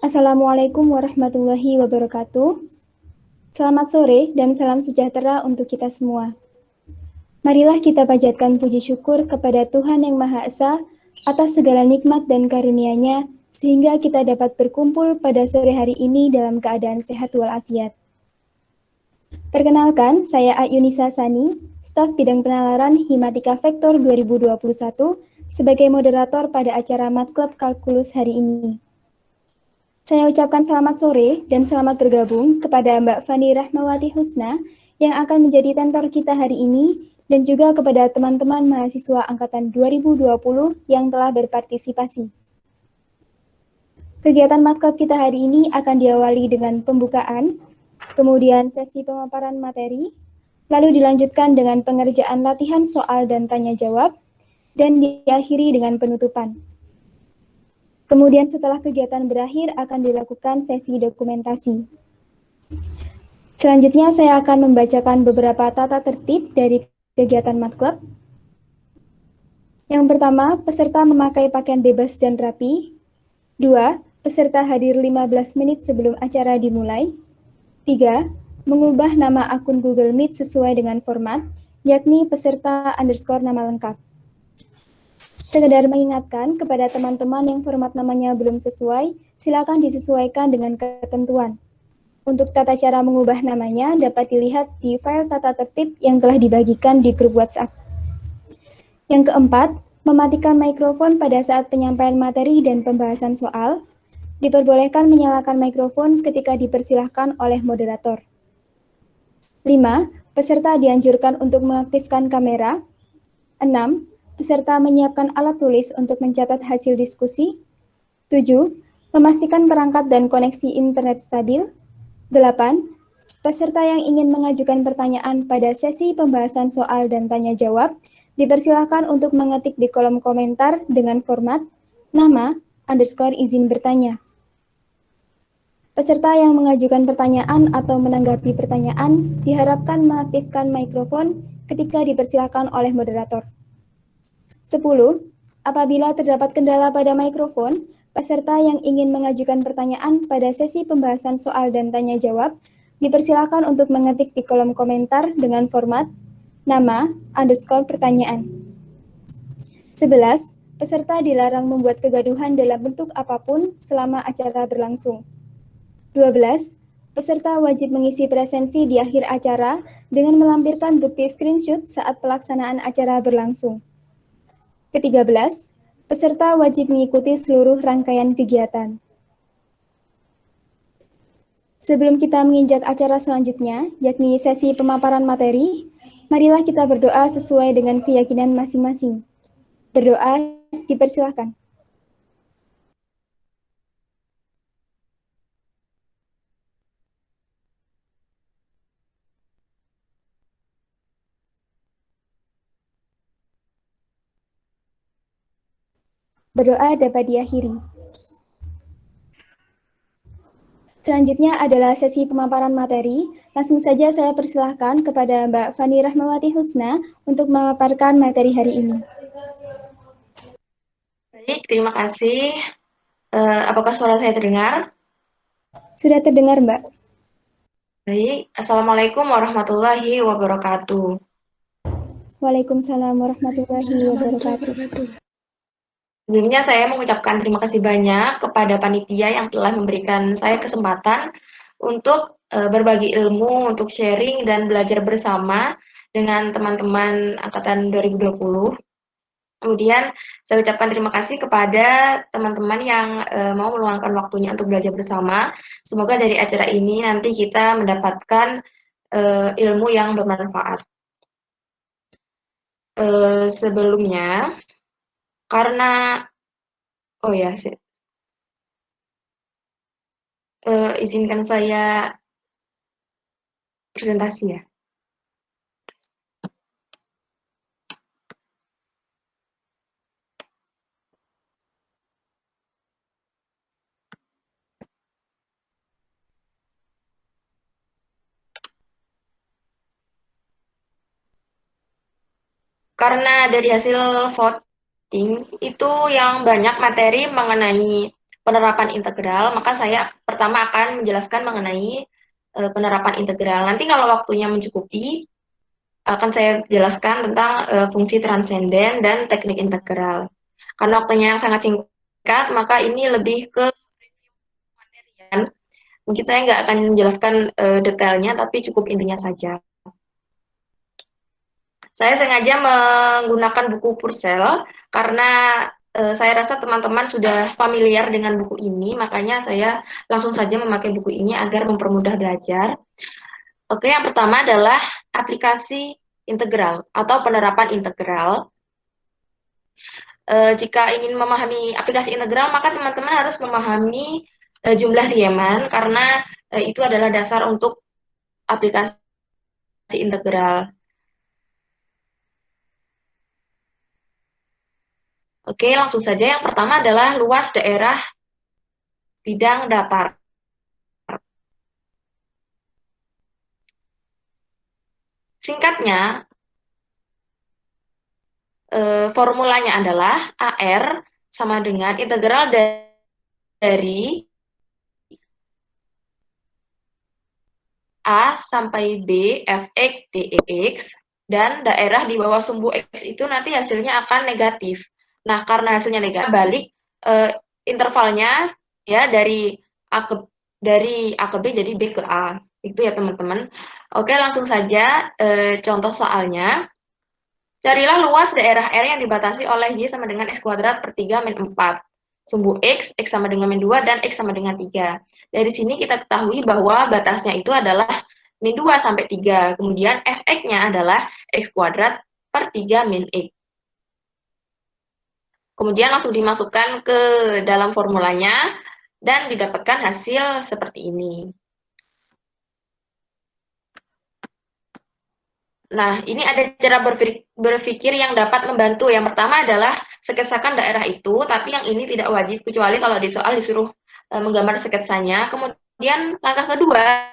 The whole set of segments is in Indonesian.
Assalamualaikum warahmatullahi wabarakatuh. Selamat sore dan salam sejahtera untuk kita semua. Marilah kita panjatkan puji syukur kepada Tuhan Yang Maha Esa atas segala nikmat dan karunia-Nya sehingga kita dapat berkumpul pada sore hari ini dalam keadaan sehat walafiat. Perkenalkan, saya Ayunisa Sani, staf bidang penalaran Himatika Vektor 2021 sebagai moderator pada acara Mat Club Kalkulus hari ini. Saya ucapkan selamat sore dan selamat bergabung kepada Mbak Fani Rahmawati Husna yang akan menjadi tentor kita hari ini dan juga kepada teman-teman mahasiswa angkatan 2020 yang telah berpartisipasi. Kegiatan Matkab kita hari ini akan diawali dengan pembukaan, kemudian sesi pemaparan materi, lalu dilanjutkan dengan pengerjaan latihan soal dan tanya jawab, dan diakhiri dengan penutupan. Kemudian setelah kegiatan berakhir akan dilakukan sesi dokumentasi. Selanjutnya saya akan membacakan beberapa tata tertib dari kegiatan Mat Club. Yang pertama, peserta memakai pakaian bebas dan rapi. 2. Peserta hadir 15 menit sebelum acara dimulai. 3. Mengubah nama akun Google Meet sesuai dengan format, yakni peserta underscore nama lengkap. Sekedar mengingatkan kepada teman-teman yang format namanya belum sesuai, silakan disesuaikan dengan ketentuan. Untuk tata cara mengubah namanya dapat dilihat di file tata tertib yang telah dibagikan di grup WhatsApp. Yang keempat, mematikan mikrofon pada saat penyampaian materi dan pembahasan soal. Diperbolehkan menyalakan mikrofon ketika dipersilahkan oleh moderator. 5. Peserta dianjurkan untuk mengaktifkan kamera. 6. Peserta menyiapkan alat tulis untuk mencatat hasil diskusi. 7. Memastikan perangkat dan koneksi internet stabil. 8. Peserta yang ingin mengajukan pertanyaan pada sesi pembahasan soal dan tanya jawab, dipersilakan untuk mengetik di kolom komentar dengan format nama underscore izin bertanya. Peserta yang mengajukan pertanyaan atau menanggapi pertanyaan diharapkan mengaktifkan mikrofon ketika dipersilakan oleh moderator. 10. Apabila terdapat kendala pada mikrofon, peserta yang ingin mengajukan pertanyaan pada sesi pembahasan soal dan tanya jawab, dipersilakan untuk mengetik di kolom komentar dengan format nama underscore pertanyaan. 11. Peserta dilarang membuat kegaduhan dalam bentuk apapun selama acara berlangsung. 12. Peserta wajib mengisi presensi di akhir acara dengan melampirkan bukti screenshot saat pelaksanaan acara berlangsung. Ke-13, peserta wajib mengikuti seluruh rangkaian kegiatan. Sebelum kita menginjak acara selanjutnya, yakni sesi pemaparan materi, marilah kita berdoa sesuai dengan keyakinan masing-masing. Berdoa dipersilakan. Berdoa dapat diakhiri. Selanjutnya adalah sesi pemaparan materi. Langsung saja saya persilahkan kepada Mbak Fani Rahmawati Husna untuk memaparkan materi hari ini. Baik, terima kasih. Apakah suara saya terdengar? Sudah terdengar, Mbak? Baik, Assalamualaikum warahmatullahi wabarakatuh. Waalaikumsalam warahmatullahi wabarakatuh. Sebelumnya saya mengucapkan terima kasih banyak kepada panitia yang telah memberikan saya kesempatan untuk berbagi ilmu, untuk sharing dan belajar bersama dengan teman-teman angkatan 2020. Kemudian saya ucapkan terima kasih kepada teman-teman yang mau meluangkan waktunya untuk belajar bersama. Semoga dari acara ini nanti kita mendapatkan ilmu yang bermanfaat. Sebelumnya, karena oh ya, izinkan saya presentasi ya. Karena dari hasil voting itu yang banyak materi mengenai penerapan integral, maka saya pertama akan menjelaskan mengenai penerapan integral. Nanti kalau waktunya mencukupi, akan saya jelaskan tentang fungsi transenden dan teknik integral. Karena waktunya yang sangat singkat, maka ini lebih ke materian. Mungkin saya nggak akan menjelaskan detailnya, tapi cukup intinya saja. Saya sengaja menggunakan buku Purcell karena saya rasa teman-teman sudah familiar dengan buku ini, makanya saya langsung saja memakai buku ini agar mempermudah belajar. Oke, yang pertama adalah aplikasi integral atau penerapan integral. Jika ingin memahami aplikasi integral, maka teman-teman harus memahami jumlah Riemann karena itu adalah dasar untuk aplikasi integral. Oke, langsung saja. Yang pertama adalah luas daerah bidang datar. Singkatnya, formulanya adalah AR sama dengan integral dari A sampai B fx dx, dan daerah di bawah sumbu X itu nanti hasilnya akan negatif. Nah, karena hasilnya negatif, balik intervalnya ya dari A ke B jadi B ke A. Itu ya teman-teman. Oke, langsung saja contoh soalnya. Carilah luas daerah R yang dibatasi oleh Y sama dengan X kuadrat per 3 min 4. Sumbu X sama dengan min 2, dan X sama dengan 3. Dari sini kita ketahui bahwa batasnya itu adalah min 2 sampai 3. Kemudian Fx-nya adalah X kuadrat per 3 min X. Kemudian langsung dimasukkan ke dalam formulanya, dan didapatkan hasil seperti ini. Nah, ini ada cara berpikir yang dapat membantu. Yang pertama adalah sketsakan daerah itu, tapi yang ini tidak wajib, kecuali kalau di soal disuruh menggambar sketsanya. Kemudian langkah kedua,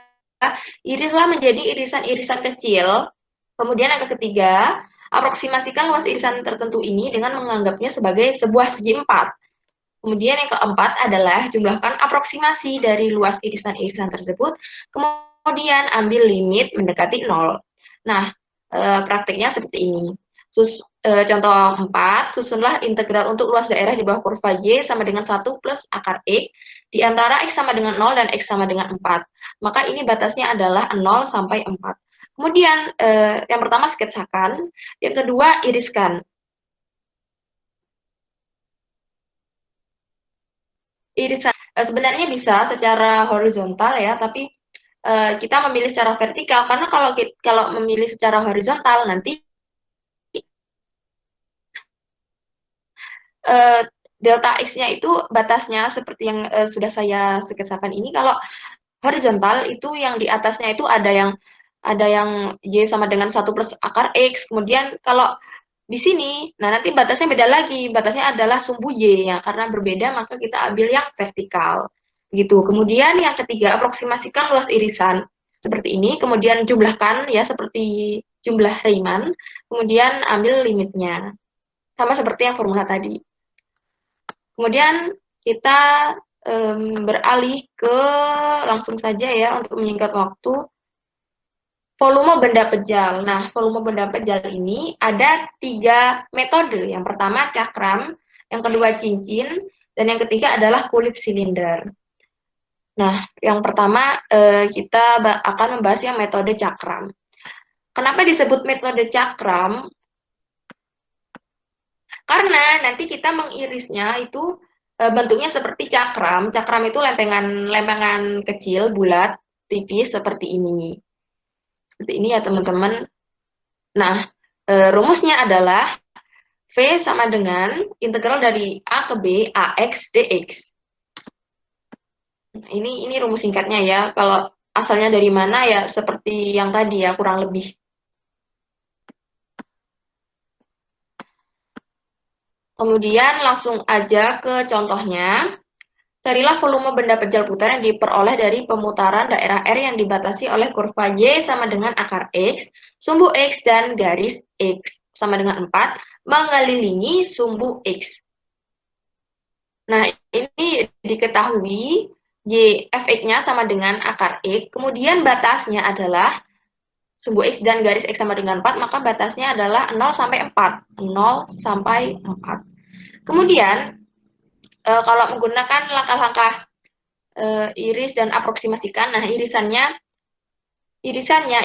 irislah menjadi irisan-irisan kecil. Kemudian yang ketiga, aproksimasikan luas irisan tertentu ini dengan menganggapnya sebagai sebuah segi 4. Kemudian yang keempat adalah jumlahkan aproksimasi dari luas irisan-irisan tersebut, kemudian ambil limit mendekati 0. Nah, praktiknya seperti ini. Contoh 4, susunlah integral untuk luas daerah di bawah kurva Y sama dengan 1 plus akar X di antara X sama dengan 0 dan X sama dengan 4. Maka ini batasnya adalah 0 sampai 4. Kemudian yang pertama sketsakan, yang kedua iriskan. Irisan sebenarnya bisa secara horizontal ya, tapi kita memilih secara vertikal karena kalau memilih secara horizontal nanti delta X-nya itu batasnya seperti yang sudah saya sketsakan ini. Kalau horizontal itu yang di atasnya itu ada yang Y sama dengan 1 plus akar X. Kemudian kalau di sini, nah nanti batasnya beda lagi. Batasnya adalah sumbu Y ya, karena berbeda maka kita ambil yang vertikal. Gitu. Kemudian yang ketiga, aproksimasikan luas irisan. Seperti ini, kemudian jumlahkan ya seperti jumlah Riemann, kemudian ambil limitnya. Sama seperti yang formula tadi. Kemudian kita beralih ke langsung saja ya untuk menyingkat waktu. Volume benda pejal. Nah, volume benda pejal ini ada 3 metode. Yang pertama cakram, yang kedua cincin, dan yang ketiga adalah kulit silinder. Nah, yang pertama kita akan membahas yang metode cakram. Kenapa disebut metode cakram? Karena nanti kita mengirisnya itu bentuknya seperti cakram. Cakram itu lempengan kecil, bulat, tipis seperti ini. Seperti ini ya teman-teman. Nah, rumusnya adalah V sama dengan integral dari A ke B AX dx. Nah, ini rumus singkatnya ya. Kalau asalnya dari mana ya seperti yang tadi ya, kurang lebih. Kemudian langsung aja ke contohnya. Carilah volume benda pejal putar yang diperoleh dari pemutaran daerah R yang dibatasi oleh kurva Y sama dengan akar X, sumbu X dan garis X sama dengan 4, mengelilingi sumbu X. Nah, ini diketahui Y fx-nya sama dengan akar X, kemudian batasnya adalah sumbu X dan garis X sama dengan 4, maka batasnya adalah 0 sampai 4. 0 sampai 4. Kemudian, kalau menggunakan langkah-langkah iris dan aproksimasikan, nah irisannya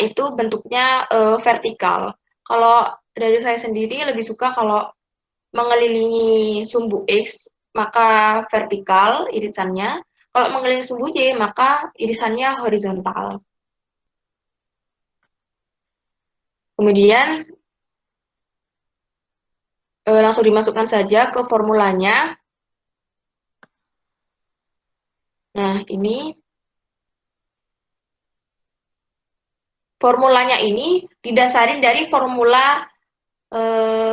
itu bentuknya vertikal. Kalau dari saya sendiri lebih suka kalau mengelilingi sumbu X, maka vertikal irisannya. Kalau mengelilingi sumbu Y, maka irisannya horizontal. Kemudian langsung dimasukkan saja ke formulanya. Nah, ini formulanya ini didasari dari formula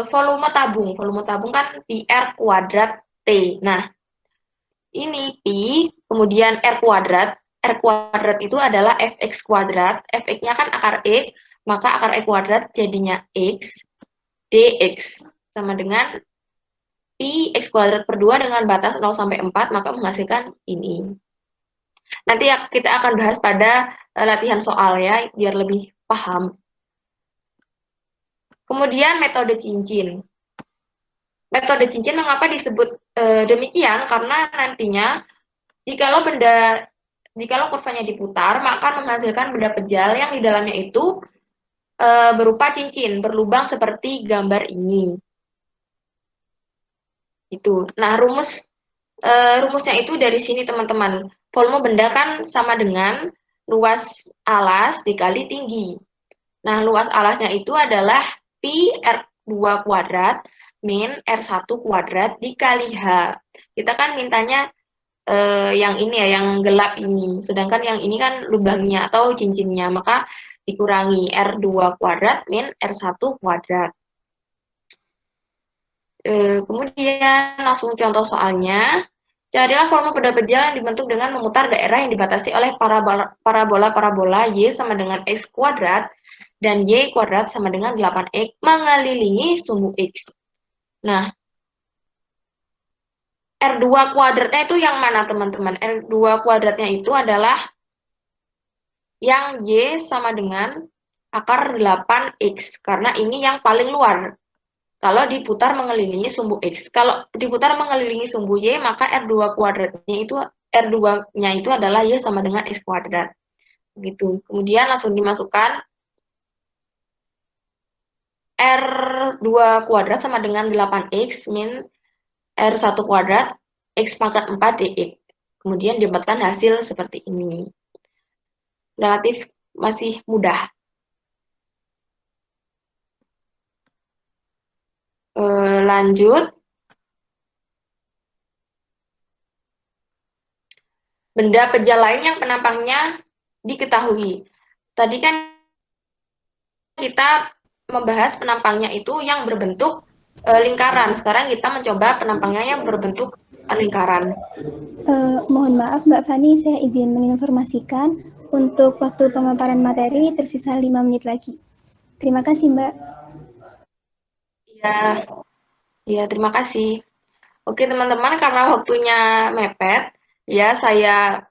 volume tabung. Volume tabung kan PR kuadrat T. Nah, ini Pi, kemudian R kuadrat itu adalah Fx kuadrat. Fx-nya kan akar X, maka akar X kuadrat jadinya X, dx. Sama dengan Pi X kuadrat per 2 dengan batas 0 sampai 4, maka menghasilkan ini. Nanti kita akan bahas pada latihan soal ya, biar lebih paham. Kemudian metode cincin. Metode cincin mengapa disebut demikian? Karena nantinya jikalau kurvanya diputar, maka menghasilkan benda pejal yang di dalamnya itu berupa cincin, berlubang seperti gambar ini. Itu. Nah, rumusnya itu dari sini teman-teman. Volume benda kan sama dengan luas alas dikali tinggi. Nah, luas alasnya itu adalah pi R2 kuadrat min R1 kuadrat dikali H. Kita kan mintanya yang ini ya, yang gelap ini. Sedangkan yang ini kan lubangnya atau cincinnya, maka dikurangi R2 kuadrat min R1 kuadrat. Kemudian langsung contoh soalnya. Carilah volume benda pejal yang dibentuk dengan memutar daerah yang dibatasi oleh parabola Y sama dengan X kuadrat dan Y kuadrat sama dengan 8X mengelilingi sumbu X. Nah, R2 kuadratnya itu yang mana teman-teman? R2 kuadratnya itu adalah yang Y sama dengan akar 8X, karena ini yang paling luar. Kalau diputar mengelilingi sumbu X. Kalau diputar mengelilingi sumbu Y, maka R2 kuadratnya itu, R2-nya itu adalah Y sama dengan X kuadrat. Gitu. Kemudian langsung dimasukkan R2 kuadrat sama dengan 8X min R1 kuadrat X pangkat 4 DX. Kemudian didapatkan hasil seperti ini. Relatif masih mudah. Lanjut. Benda pejal lain yang penampangnya diketahui. Tadi kan kita membahas penampangnya itu yang berbentuk lingkaran. Sekarang kita mencoba penampangnya yang berbentuk lingkaran. Mohon maaf Mbak Fani, saya izin menginformasikan untuk waktu pemaparan materi tersisa 5 menit lagi. Terima kasih Mbak. Ya, terima kasih. Oke teman-teman, karena waktunya mepet, ya saya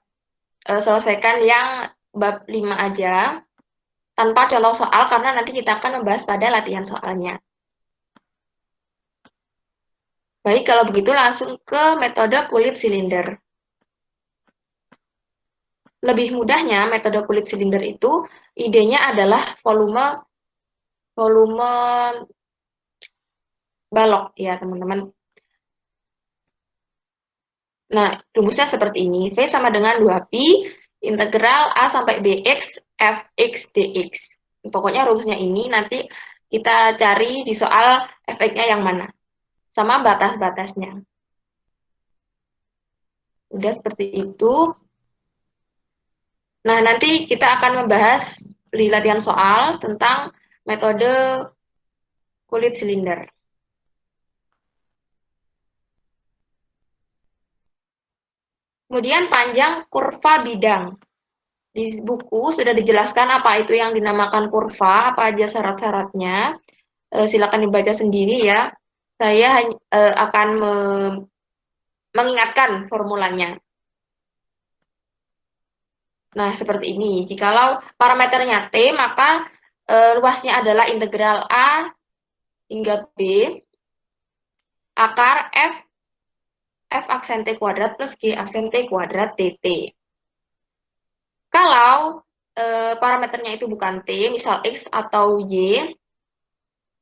selesaikan yang bab 5 aja, tanpa contoh soal, karena nanti kita akan membahas pada latihan soalnya. Baik, kalau begitu langsung ke metode kulit silinder. Lebih mudahnya, metode kulit silinder itu, idenya adalah volume balok, ya teman-teman. Nah, rumusnya seperti ini. V sama dengan 2pi integral A sampai BX Fx dx. Pokoknya rumusnya ini nanti kita cari di soal efeknya yang mana. Sama batas-batasnya. Udah seperti itu. Nah, nanti kita akan membahas di latihan soal tentang metode kulit silinder. Kemudian panjang kurva bidang. Di buku sudah dijelaskan apa itu yang dinamakan kurva, apa aja syarat-syaratnya. Silakan dibaca sendiri ya. Saya akan mengingatkan formulanya. Nah, seperti ini. Jikalau parameternya T, maka luasnya adalah integral A hingga B akar F aksen T kuadrat plus G aksen T kuadrat dt. Kalau parameternya itu bukan T, misal X atau Y,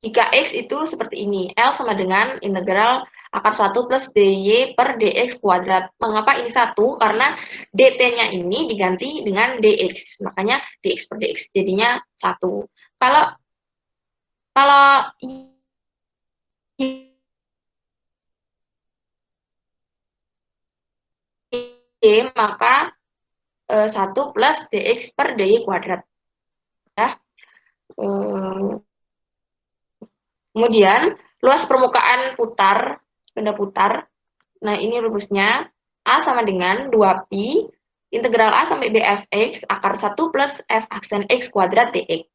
jika X itu seperti ini, L sama dengan integral akar 1 plus dy per dx kuadrat. Mengapa ini 1? Karena dt-nya ini diganti dengan dx, makanya dx per dx jadinya 1. Kalau kalau y, maka 1 plus dx per dy kuadrat. Ya. Kemudian, luas permukaan putar, benda putar. Nah, ini rumusnya. A sama dengan 2pi integral A sampai B fx akar 1 plus f aksen x kuadrat dx.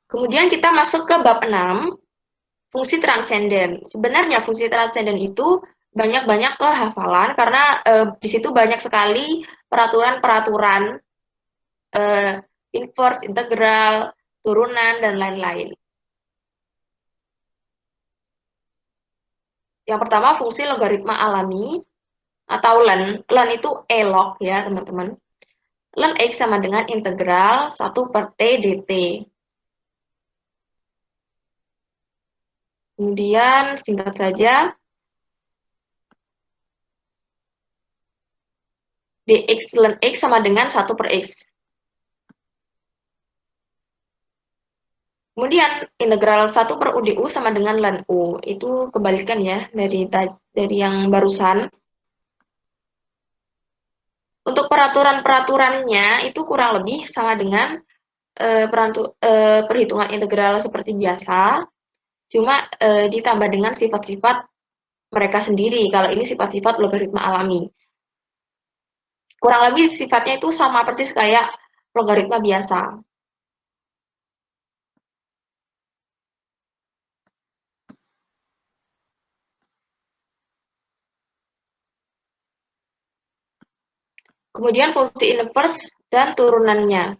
Kemudian kita masuk ke bab 6, fungsi transenden. Sebenarnya fungsi transenden itu banyak-banyak kehafalan karena di situ banyak sekali peraturan-peraturan inverse, integral, turunan, dan lain-lain. Yang pertama fungsi logaritma alami atau len. Len itu e-log ya teman-teman. Len X sama dengan integral 1 per T dt. Kemudian singkat saja dx len X sama dengan 1 per X. Kemudian integral 1 per UDU sama dengan len U. Itu kebalikan ya dari yang barusan. Untuk peraturan-peraturannya itu kurang lebih sama dengan perhitungan integral seperti biasa, cuma ditambah dengan sifat-sifat mereka sendiri. Kalau ini sifat-sifat logaritma alami. Kurang lebih sifatnya itu sama persis kayak logaritma biasa. Kemudian fungsi inverse dan turunannya.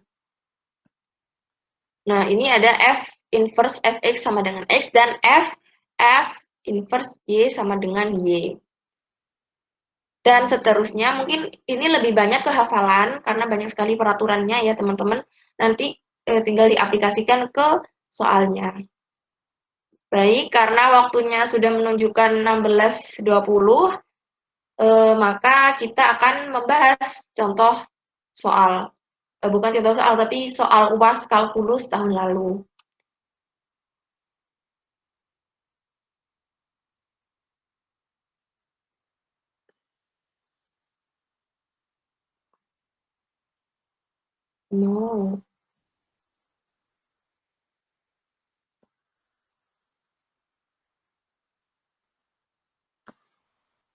Nah, ini ada f inverse fx sama dengan x dan f inverse y sama dengan y. Dan seterusnya, mungkin ini lebih banyak kehafalan karena banyak sekali peraturannya ya teman-teman. Nanti tinggal diaplikasikan ke soalnya. Baik, karena waktunya sudah menunjukkan 16.20, maka kita akan membahas contoh soal. Bukan contoh soal, tapi soal UAS kalkulus tahun lalu. No.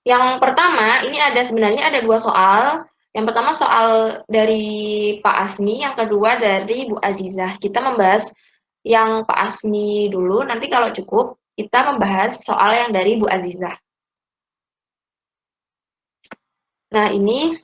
Yang pertama, ini sebenarnya ada dua soal. Yang pertama soal dari Pak Asmi, yang kedua dari Bu Azizah. Kita membahas yang Pak Asmi dulu, nanti kalau cukup, kita membahas soal yang dari Bu Azizah. Nah, ini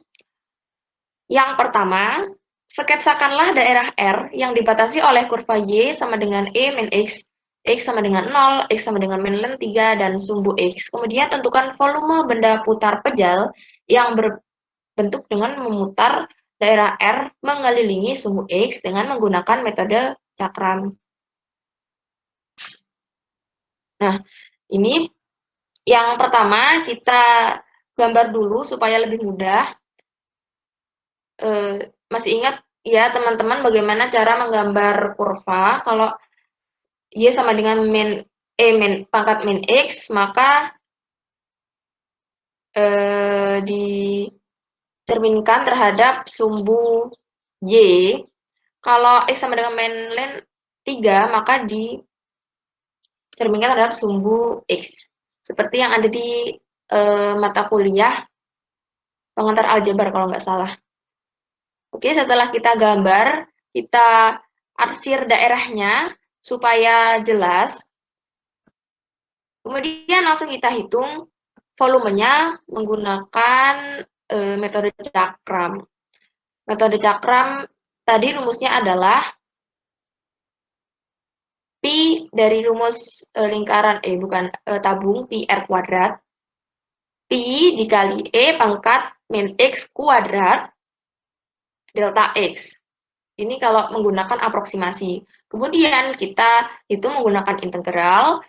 yang pertama, sketsakanlah daerah R yang dibatasi oleh kurva Y sama dengan E min X, X sama dengan 0, X sama dengan min len 3, dan sumbu X. Kemudian tentukan volume benda putar pejal yang berbentuk dengan memutar daerah R mengelilingi sumbu X dengan menggunakan metode cakram. Nah, ini yang pertama kita gambar dulu supaya lebih mudah. Masih ingat ya teman-teman bagaimana cara menggambar kurva? Kalau Y sama dengan pangkat min X, maka dicerminkan terhadap sumbu Y. Kalau X sama dengan min len 3, maka dicerminkan terhadap sumbu X. Seperti yang ada di mata kuliah pengantar aljabar kalau nggak salah. Oke, setelah kita gambar, kita arsir daerahnya supaya jelas. Kemudian langsung kita hitung volumenya menggunakan metode cakram. Metode cakram tadi rumusnya adalah Pi dari rumus lingkaran, tabung Pi R kuadrat, Pi dikali E pangkat min X kuadrat delta X. Ini kalau menggunakan aproksimasi. Kemudian kita itu menggunakan integral,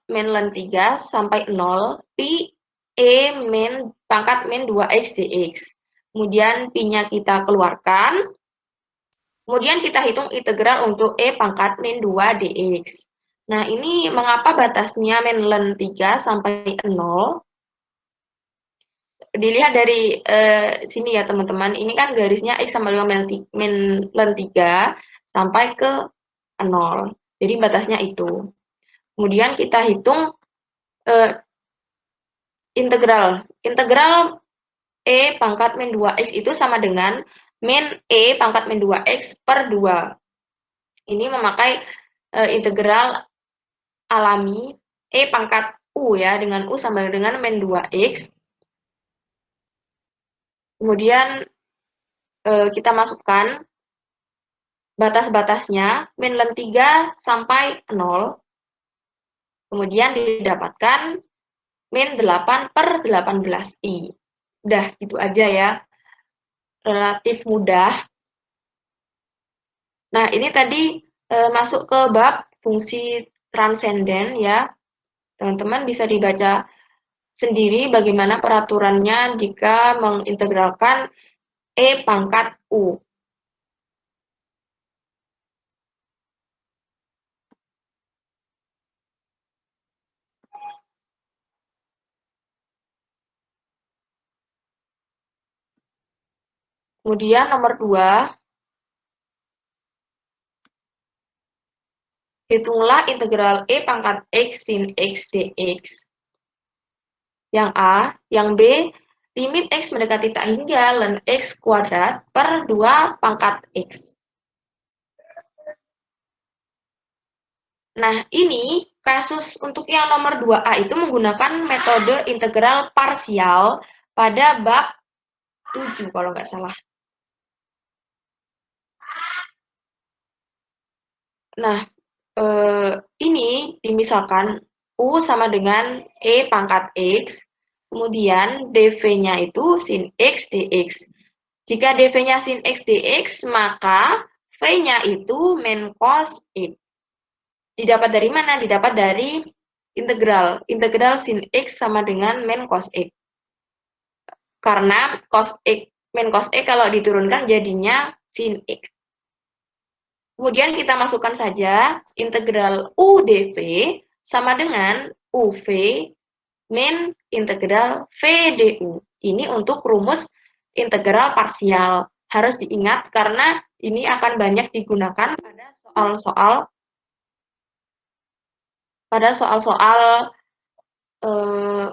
min ln 3 sampai 0, pi E min pangkat min 2x dx. Kemudian pi-nya kita keluarkan, kemudian kita hitung integral untuk E pangkat min 2 dx. Nah, ini mengapa batasnya min ln 3 sampai 0? Dilihat dari sini ya teman-teman, ini kan garisnya X sama dengan min ln 3 sampai ke 0. Jadi batasnya itu. Kemudian kita hitung integral. Integral E pangkat min 2X itu sama dengan min E pangkat min 2X per 2. Ini memakai integral alami E pangkat U ya, dengan U sama dengan min 2X. Kemudian kita masukkan batas-batasnya min ln 3 sampai 0. Kemudian didapatkan min 8 per 18 pi. Udah, gitu aja ya. Relatif mudah. Nah, ini tadi masuk ke bab fungsi transenden ya. Teman-teman bisa dibaca sendiri bagaimana peraturannya jika mengintegralkan E pangkat U. Kemudian nomor 2, hitunglah integral E pangkat X sin X dx. Yang A, yang B, limit X mendekati tak hingga ln X kuadrat per 2 pangkat X. Nah, ini kasus untuk yang nomor 2A itu menggunakan metode integral parsial pada bab 7 kalau nggak salah. Nah, ini dimisalkan U sama dengan E pangkat X, kemudian dv-nya itu sin X dx. Jika dv-nya sin X dx, maka V-nya itu min cos X. Didapat dari mana? Didapat dari integral. Integral sin X sama dengan min cos X. Karena cos X, min cos X kalau diturunkan jadinya sin X. Kemudian kita masukkan saja integral U dv sama dengan UV min integral V du. Ini untuk rumus integral parsial. Harus diingat karena ini akan banyak digunakan pada soal-soal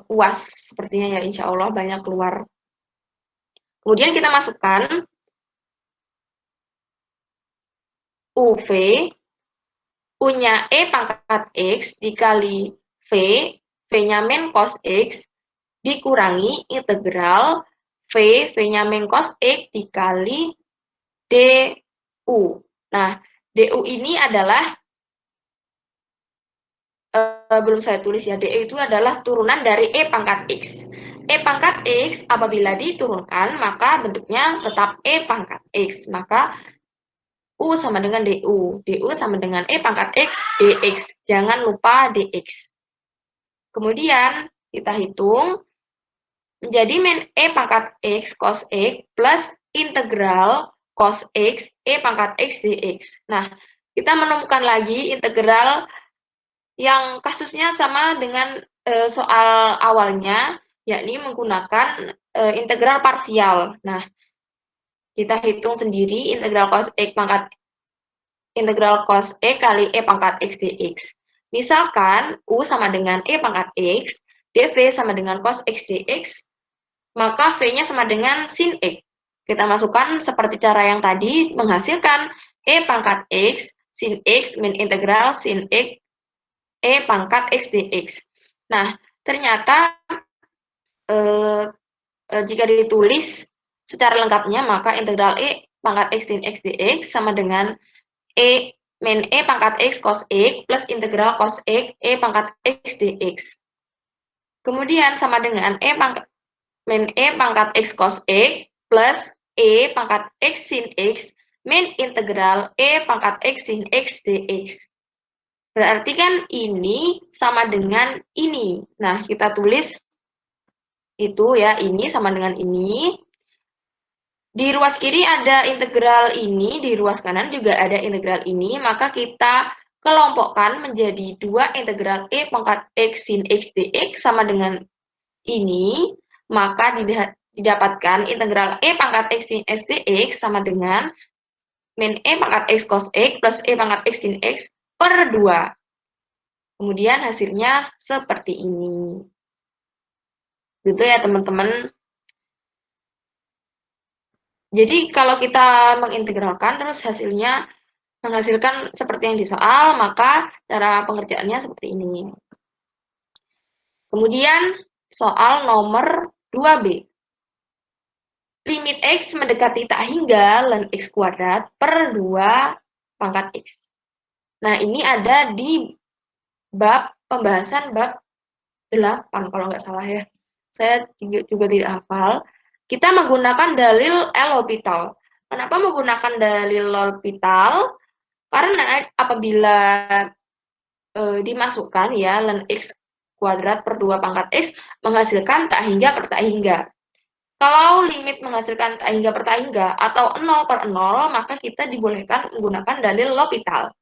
UAS sepertinya ya, insya Allah banyak keluar. Kemudian kita masukkan UV, U-nya E pangkat X dikali V, V-nya min cos X, dikurangi integral V, V-nya min cos X dikali du. Nah, du ini adalah, belum saya tulis ya, du itu adalah turunan dari E pangkat X. E pangkat X apabila diturunkan, maka bentuknya tetap E pangkat X. Maka U sama dengan du. Du sama dengan E pangkat X dx. Jangan lupa dx. Kemudian kita hitung menjadi min E pangkat X cos X plus integral cos X E pangkat X dx. Nah, kita menemukan lagi integral yang kasusnya sama dengan soal awalnya, yakni menggunakan integral parsial. Nah, kita hitung sendiri integral cos X kali E pangkat X dx. Misalkan U sama dengan E pangkat X, dv sama dengan cos X dx, maka V-nya sama dengan sin X. Kita masukkan seperti cara yang tadi, menghasilkan E pangkat X sin X min integral sin X E pangkat X dx. Nah, ternyata jika ditulis secara lengkapnya, maka integral E pangkat X sin X dx sama dengan min E pangkat X cos X plus integral cos X E pangkat X dx. Kemudian sama dengan min E pangkat X cos X plus E pangkat X sin X min integral E pangkat X sin X dx. Berarti kan ini sama dengan ini. Nah, kita tulis itu ya, ini sama dengan ini. Di ruas kiri ada integral ini, di ruas kanan juga ada integral ini, maka kita kelompokkan menjadi 2 integral E pangkat X sin X dx sama dengan ini, maka didapatkan integral E pangkat X sin X dx sama dengan min E pangkat X cos X plus E pangkat X sin X per 2. Kemudian hasilnya seperti ini. Gitu ya teman-teman. Jadi kalau kita mengintegralkan terus hasilnya menghasilkan seperti yang di soal, maka cara pengerjaannya seperti ini. Kemudian soal nomor 2B. Limit X mendekati tak hingga ln X kuadrat per 2 pangkat X. Nah, ini ada di pembahasan bab 8 kalau nggak salah ya. Saya juga tidak hafal. Kita menggunakan dalil L'Hopital. Kenapa menggunakan dalil L'Hopital? Karena apabila dimasukkan ya ln X kuadrat per 2 pangkat X menghasilkan tak hingga per tak hingga. Kalau limit menghasilkan tak hingga per tak hingga atau 0 per 0, maka kita dibolehkan menggunakan dalil L'Hopital.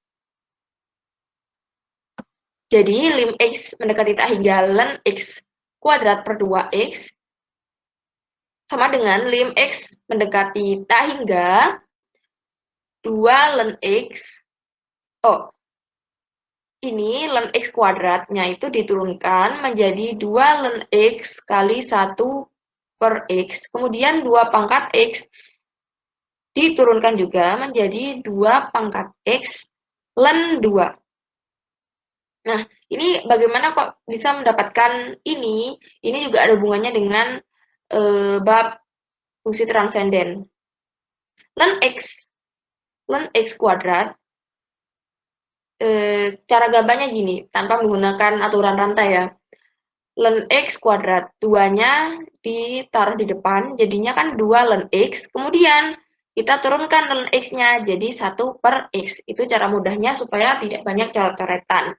Jadi, lim X mendekati tak hingga ln X kuadrat per 2X sama dengan lim X mendekati tak hingga 2 ln X. Oh, ini ln X kuadratnya itu diturunkan menjadi 2 ln X kali 1 per X. Kemudian 2 pangkat X diturunkan juga menjadi 2 pangkat X ln 2. Nah, ini bagaimana kok bisa mendapatkan ini? Ini juga ada hubungannya dengan bab fungsi transenden. Ln X kuadrat, cara gambarnya gini, tanpa menggunakan aturan rantai ya. Ln X kuadrat, 2-nya ditaruh di depan, jadinya kan 2 ln X, kemudian kita turunkan ln X-nya jadi 1 per X. Itu cara mudahnya supaya tidak banyak coret-coretan.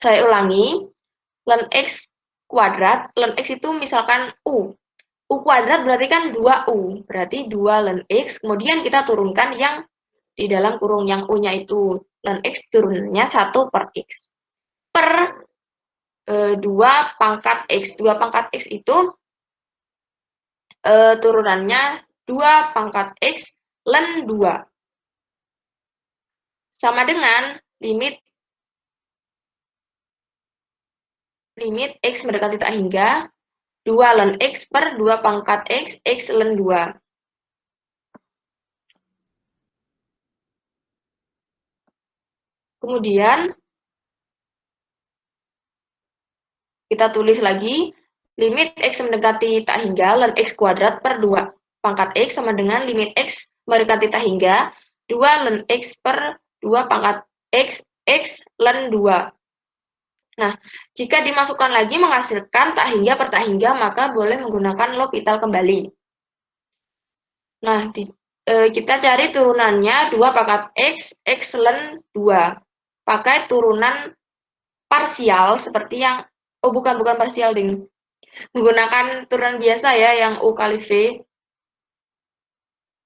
Saya ulangi, ln X kuadrat, ln X itu misalkan U. U kuadrat berarti kan 2U, berarti 2 ln X, kemudian kita turunkan yang di dalam kurung yang U-nya itu. Ln X turunnya 1 per X. Per 2 pangkat X. 2 pangkat X itu turunannya 2 pangkat X ln 2. Sama dengan limit X mendekati tak hingga 2 ln X per 2 pangkat X ln 2. Kemudian kita tulis lagi, limit X mendekati tak hingga ln X kuadrat per 2 pangkat X sama dengan limit X mendekati tak hingga 2 ln X per 2 pangkat X ln 2. Nah, jika dimasukkan lagi menghasilkan tak hingga per tak hingga, maka boleh menggunakan L'Hopital kembali. Nah, kita cari turunannya 2 pangkat X ln 2. Pakai turunan parsial seperti yang bukan parsial ding. Menggunakan turunan biasa ya yang U kali V.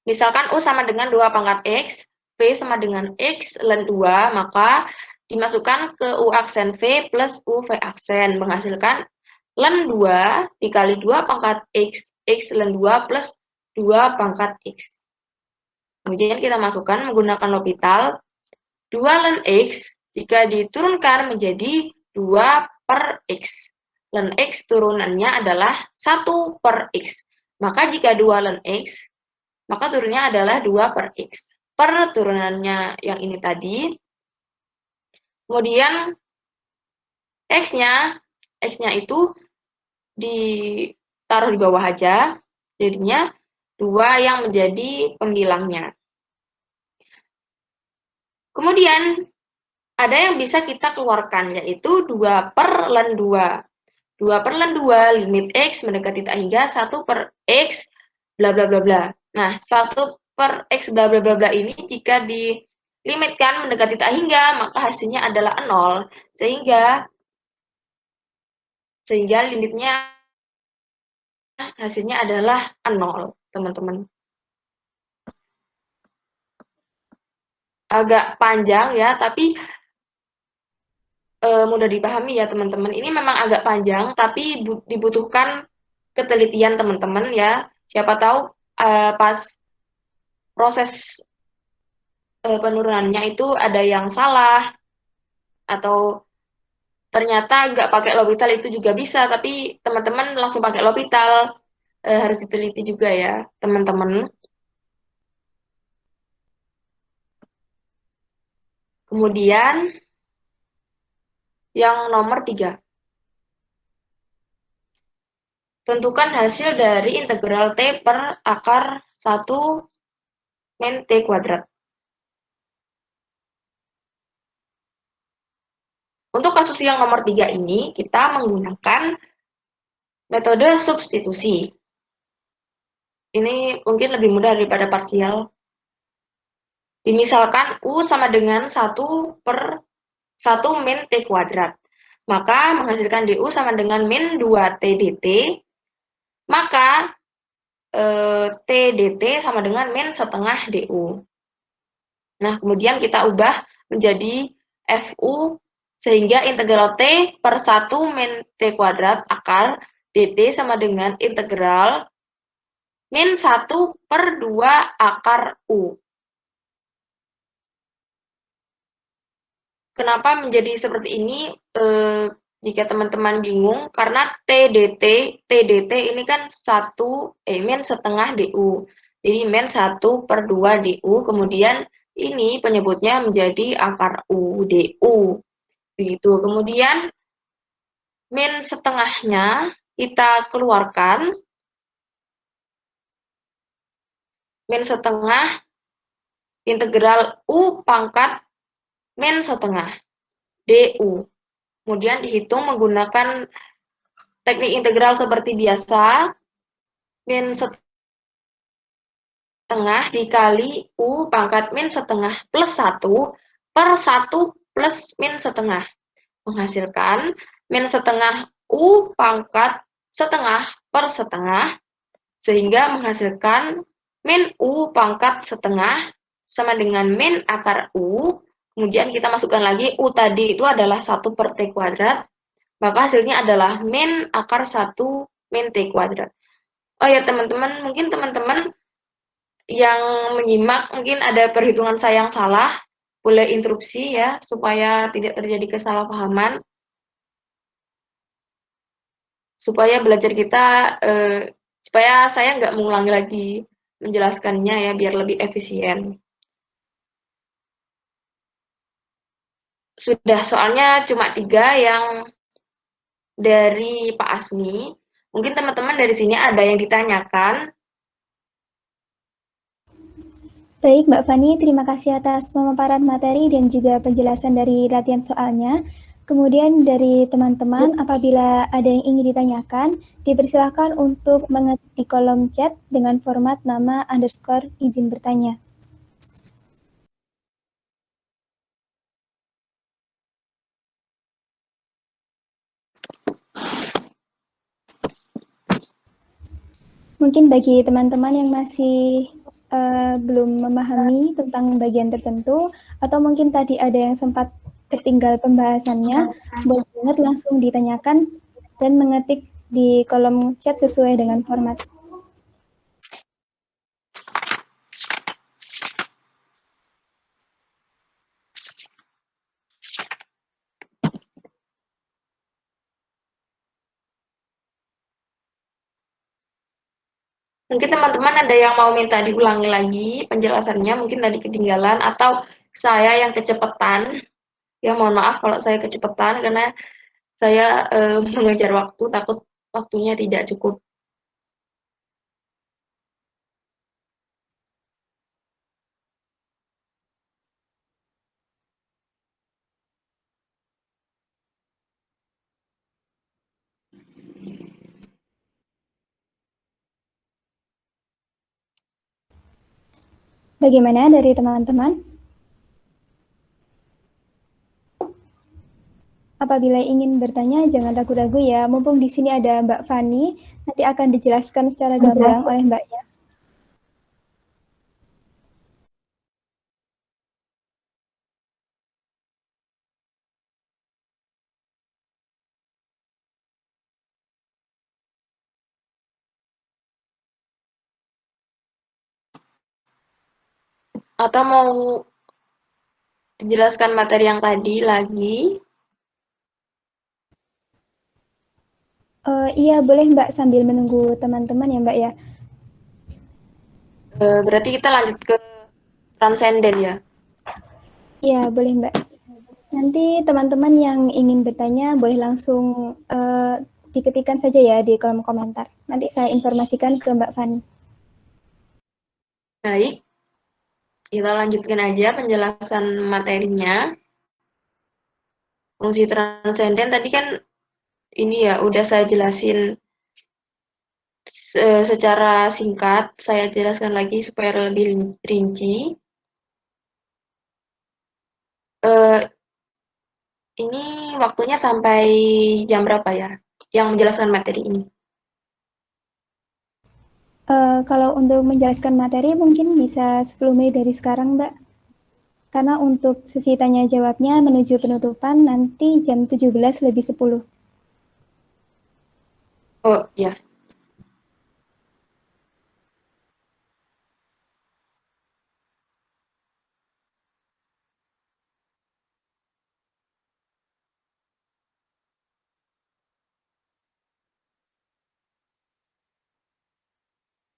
Misalkan U sama dengan 2 pangkat X, V sama dengan X ln 2, maka dimasukkan ke U aksen V plus U V aksen menghasilkan ln 2 dikali 2 pangkat X ln 2 plus 2 pangkat X. Kemudian kita masukkan menggunakan L'Hopital 2 ln X jika diturunkan menjadi 2 per X. Ln X turunannya adalah 1 per X. Maka jika 2 ln X, maka turunnya adalah 2 per X. Per turunannya yang ini tadi, Kemudian X-nya itu ditaruh di bawah aja, jadinya 2 yang menjadi pembilangnya. Kemudian ada yang bisa kita keluarkan, yaitu 2 per ln 2. 2 per ln 2, limit X mendekati tak hingga 1 per X, bla bla bla bla. Nah, 1 per X bla bla bla bla ini jika dilimitkan mendekati tak hingga, maka hasilnya adalah 0. Sehingga limitnya hasilnya adalah 0, teman-teman. Agak panjang ya, tapi mudah dipahami ya teman-teman. Ini memang agak panjang, tapi dibutuhkan ketelitian teman-teman ya. Siapa tahu pas proses penurunannya itu ada yang salah, atau ternyata nggak pakai L'Hopital itu juga bisa, tapi teman-teman langsung pakai L'Hopital. Harus diteliti juga ya teman-teman. Kemudian yang nomor 3. Tentukan hasil dari integral T per akar 1 min T kuadrat. Untuk kasus yang nomor 3 ini, kita menggunakan metode substitusi. Ini mungkin lebih mudah daripada parsial. Dimisalkan U sama dengan 1 per 1 min T kuadrat. Maka menghasilkan DU sama dengan min 2 T dt. Maka T dt sama dengan min setengah DU. Nah, kemudian kita ubah menjadi FU sehingga integral T per 1 min T kuadrat akar dt sama dengan integral min 1 per 2 akar U. Kenapa menjadi seperti ini? Jika teman-teman bingung, karena TDT ini kan min setengah DU. Jadi min 1 per 2 DU, kemudian ini penyebutnya menjadi akar U, DU. Begitu. Kemudian min setengahnya kita keluarkan. Min setengah integral U pangkat min setengah DU. Kemudian dihitung menggunakan teknik integral seperti biasa. Min setengah dikali U pangkat min setengah plus 1 per 1 plus min setengah. Menghasilkan min setengah U pangkat setengah per setengah, sehingga menghasilkan min U pangkat setengah sama dengan min akar U. Kemudian kita masukkan lagi U tadi itu adalah 1 per T kuadrat, maka hasilnya adalah min akar 1 min T kuadrat. Oh ya teman-teman, mungkin teman-teman yang menyimak mungkin ada perhitungan saya yang salah, boleh interupsi ya, supaya tidak terjadi kesalahpahaman, supaya belajar kita, supaya saya nggak mengulangi lagi menjelaskannya ya, biar lebih efisien. Sudah, soalnya cuma 3 yang dari Pak Asmi. Mungkin teman-teman dari sini ada yang ditanyakan. Baik, Mbak Fani, terima kasih atas pemaparan materi dan juga penjelasan dari latihan soalnya. Kemudian dari teman-teman, apabila ada yang ingin ditanyakan, dipersilakan untuk mengetik di kolom chat dengan format nama underscore izin bertanya. Mungkin bagi teman-teman yang masih belum memahami tentang bagian tertentu, atau mungkin tadi ada yang sempat tertinggal pembahasannya, boleh banget langsung ditanyakan dan mengetik di kolom chat sesuai dengan format. Mungkin teman-teman ada yang mau minta diulangi lagi penjelasannya, mungkin tadi ketinggalan atau saya yang kecepatan. Ya, mohon maaf kalau saya kecepatan karena saya mengejar waktu, takut waktunya tidak cukup. Bagaimana dari teman-teman? Apabila ingin bertanya, jangan ragu-ragu ya. Mumpung di sini ada Mbak Fani, nanti akan dijelaskan secara gamblang oleh Mbaknya. Atau mau dijelaskan materi yang tadi lagi? Iya, boleh Mbak sambil menunggu teman-teman ya Mbak ya. Berarti kita lanjut ke transenden ya. Iya, boleh Mbak. Nanti teman-teman yang ingin bertanya boleh langsung diketikkan saja ya di kolom komentar. Nanti saya informasikan ke Mbak Fani. Baik, kita lanjutkan aja penjelasan materinya. Fungsi transenden tadi kan ini ya udah saya jelasin secara singkat. Saya jelaskan lagi supaya lebih rinci. Eh, ini waktunya sampai jam berapa ya? Yang menjelaskan materi ini. Kalau untuk menjelaskan materi mungkin bisa 10 menit dari sekarang Mbak. Karena untuk sesi tanya jawabnya menuju penutupan nanti jam 17:10. Oh ya,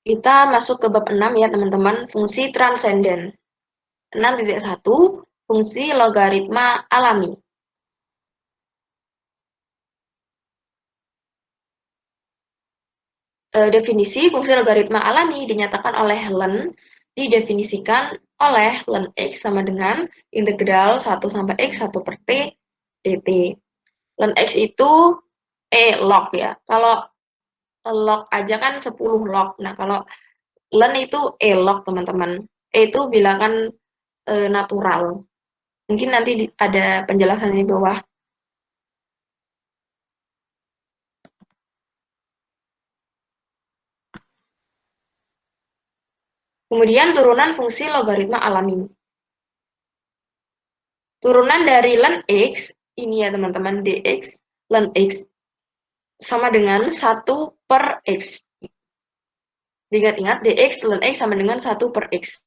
kita masuk ke bab 6 ya teman-teman, fungsi transenden. 6.1, fungsi logaritma alami. Definisi fungsi logaritma alami dinyatakan oleh Len, didefinisikan oleh Len X sama dengan integral 1 sampai X 1 per T dt. Len X itu log ya. Kalau log aja kan 10 log. Nah, kalau len itu log, teman-teman. Itu bilangan natural. Mungkin nanti ada penjelasan di bawah. Kemudian turunan fungsi logaritma alami. Turunan dari len X, ini ya teman-teman, dx len X sama dengan 1 per X. Ingat-ingat, dx len X sama dengan 1 per X.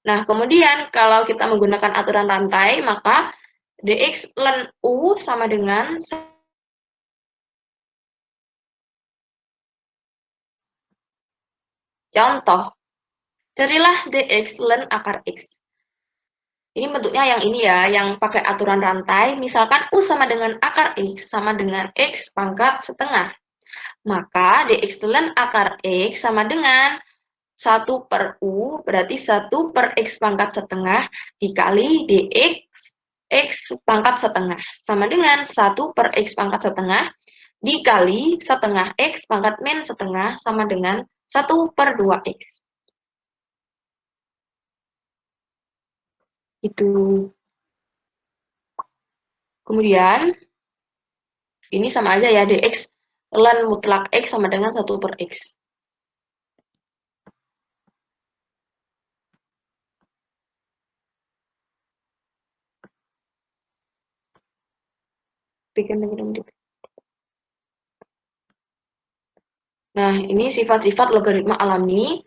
Nah, kemudian kalau kita menggunakan aturan rantai, maka dx len U sama dengan contoh. Carilah dx len akar X. Ini bentuknya yang ini ya, yang pakai aturan rantai. Misalkan U sama dengan akar X sama dengan X pangkat setengah. Maka dx len akar X sama dengan 1 per U, berarti 1 per X pangkat setengah dikali dx X pangkat setengah. Sama dengan 1 per X pangkat setengah dikali setengah X pangkat min setengah sama dengan 1 per 2X. Itu. Kemudian, ini sama aja ya, dx len mutlak X sama dengan 1 per X. Nah, ini sifat-sifat logaritma alami.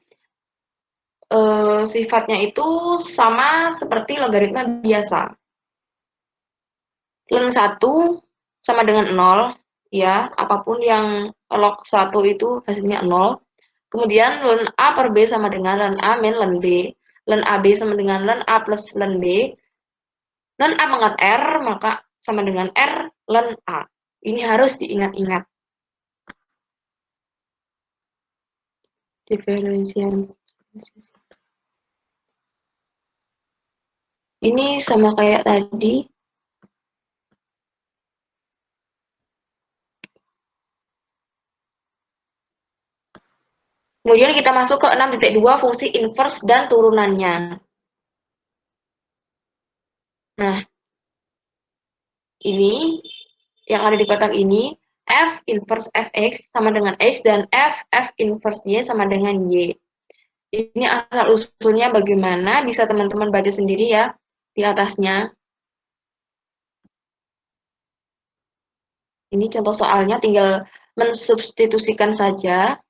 Sifatnya itu sama seperti logaritma biasa. Len 1 sama dengan 0, ya, apapun yang log 1 itu hasilnya 0. Kemudian len A per B sama dengan len A min len B. Len AB sama dengan len A plus len B. Ln A pangkat R, maka sama dengan R ln A. Ini harus diingat-ingat. Diferensiasi. Ini sama kayak tadi. Kemudian kita masuk ke 6.2 fungsi inverse dan turunannya. Nah, ini yang ada di kotak ini, F inverse Fx sama dengan X dan F inverse Y sama dengan Y. Ini asal-usulnya bagaimana, bisa teman-teman baca sendiri ya di atasnya. Ini contoh soalnya, tinggal mensubstitusikan saja.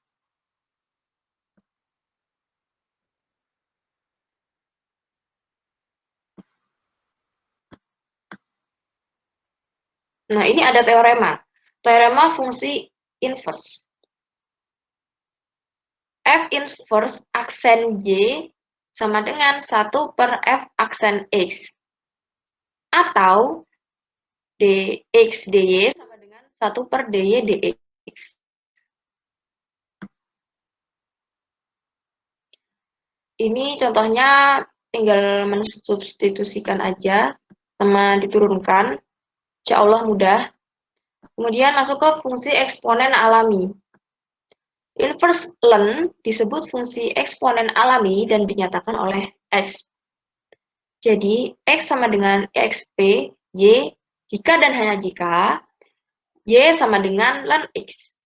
Nah, ini ada teorema. Teorema fungsi inverse. F inverse aksen Y sama dengan 1 per F aksen X. Atau dx dy sama dengan 1 per dy dx. Ini contohnya tinggal mensubstitusikan aja sama diturunkan. Insya Allah mudah. Kemudian masuk ke fungsi eksponen alami. Inverse ln disebut fungsi eksponen alami dan dinyatakan oleh X. Jadi, X sama dengan XP, Y, jika dan hanya jika, Y sama dengan ln X.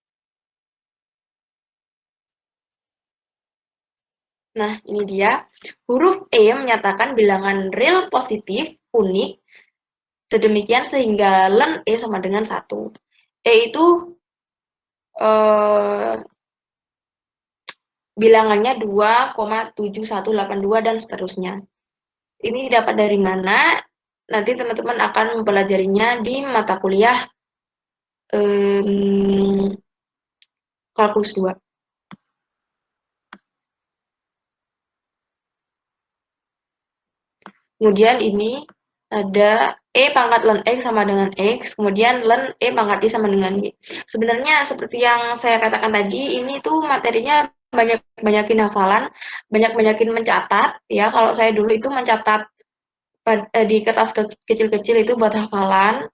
Nah, ini dia. Huruf E menyatakan bilangan real positif unik sedemikian sehingga ln E sama dengan 1. E itu bilangannya 2,7182 dan seterusnya. Ini dapat dari mana? Nanti teman-teman akan mempelajarinya di mata kuliah kalkulus 2. Kemudian ini ada E pangkat ln X sama dengan X, kemudian ln E pangkat Y sama dengan Y. Sebenarnya seperti yang saya katakan tadi, ini tuh materinya banyakin hafalan, banyakin mencatat. Ya, kalau saya dulu itu mencatat di kertas kecil-kecil itu buat hafalan.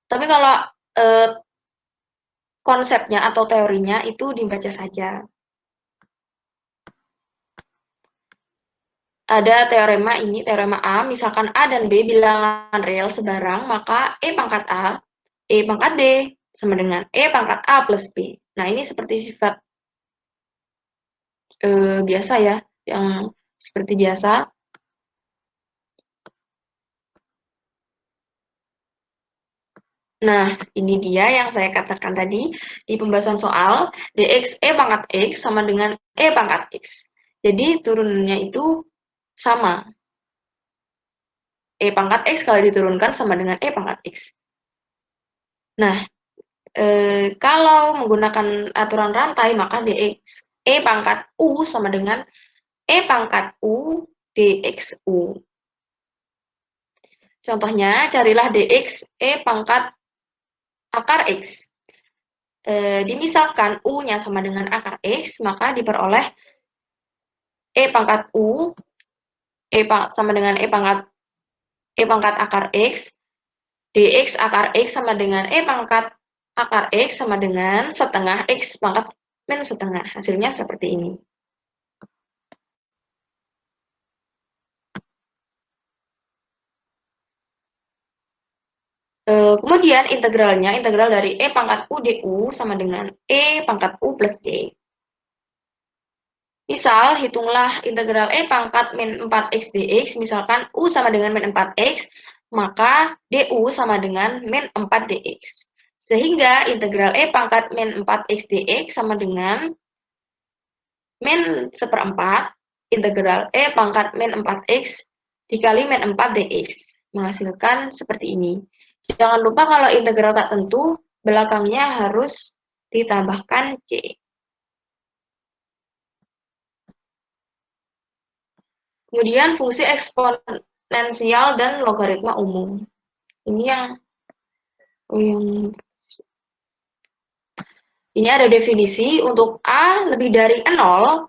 Tapi kalau konsepnya atau teorinya itu dibaca saja. Ada teorema ini, teorema A, misalkan A dan B bilangan real sebarang, maka E pangkat A, E pangkat D, sama dengan E pangkat A plus B. Nah, ini seperti sifat biasa ya, yang seperti biasa. Nah, ini dia yang saya katakan tadi di pembahasan soal, dx E pangkat X sama dengan E pangkat X. Jadi, turunannya itu sama. E pangkat X kalau diturunkan sama dengan E pangkat X. Nah, kalau menggunakan aturan rantai, maka dx E pangkat U sama dengan E pangkat U dxU. Contohnya, carilah dx E pangkat akar X. Dimisalkan U-nya sama dengan akar X, maka diperoleh E pangkat U sama dengan E pangkat akar X, dx akar X sama dengan E pangkat akar X sama dengan setengah X pangkat min setengah. Hasilnya seperti ini. Kemudian integralnya, integral dari E pangkat U du sama dengan E pangkat U plus C. Misal, hitunglah integral E pangkat min 4x dx, misalkan U sama dengan min 4x, maka du sama dengan min 4 dx. Sehingga integral E pangkat min 4x dx sama dengan min seperempat integral E pangkat min 4x dikali min 4 dx. Menghasilkan seperti ini. Jangan lupa kalau integral tak tentu, belakangnya harus ditambahkan C. Kemudian fungsi eksponen eksponensial dan logaritma umum. Ini yang ini ada definisi untuk A lebih dari 0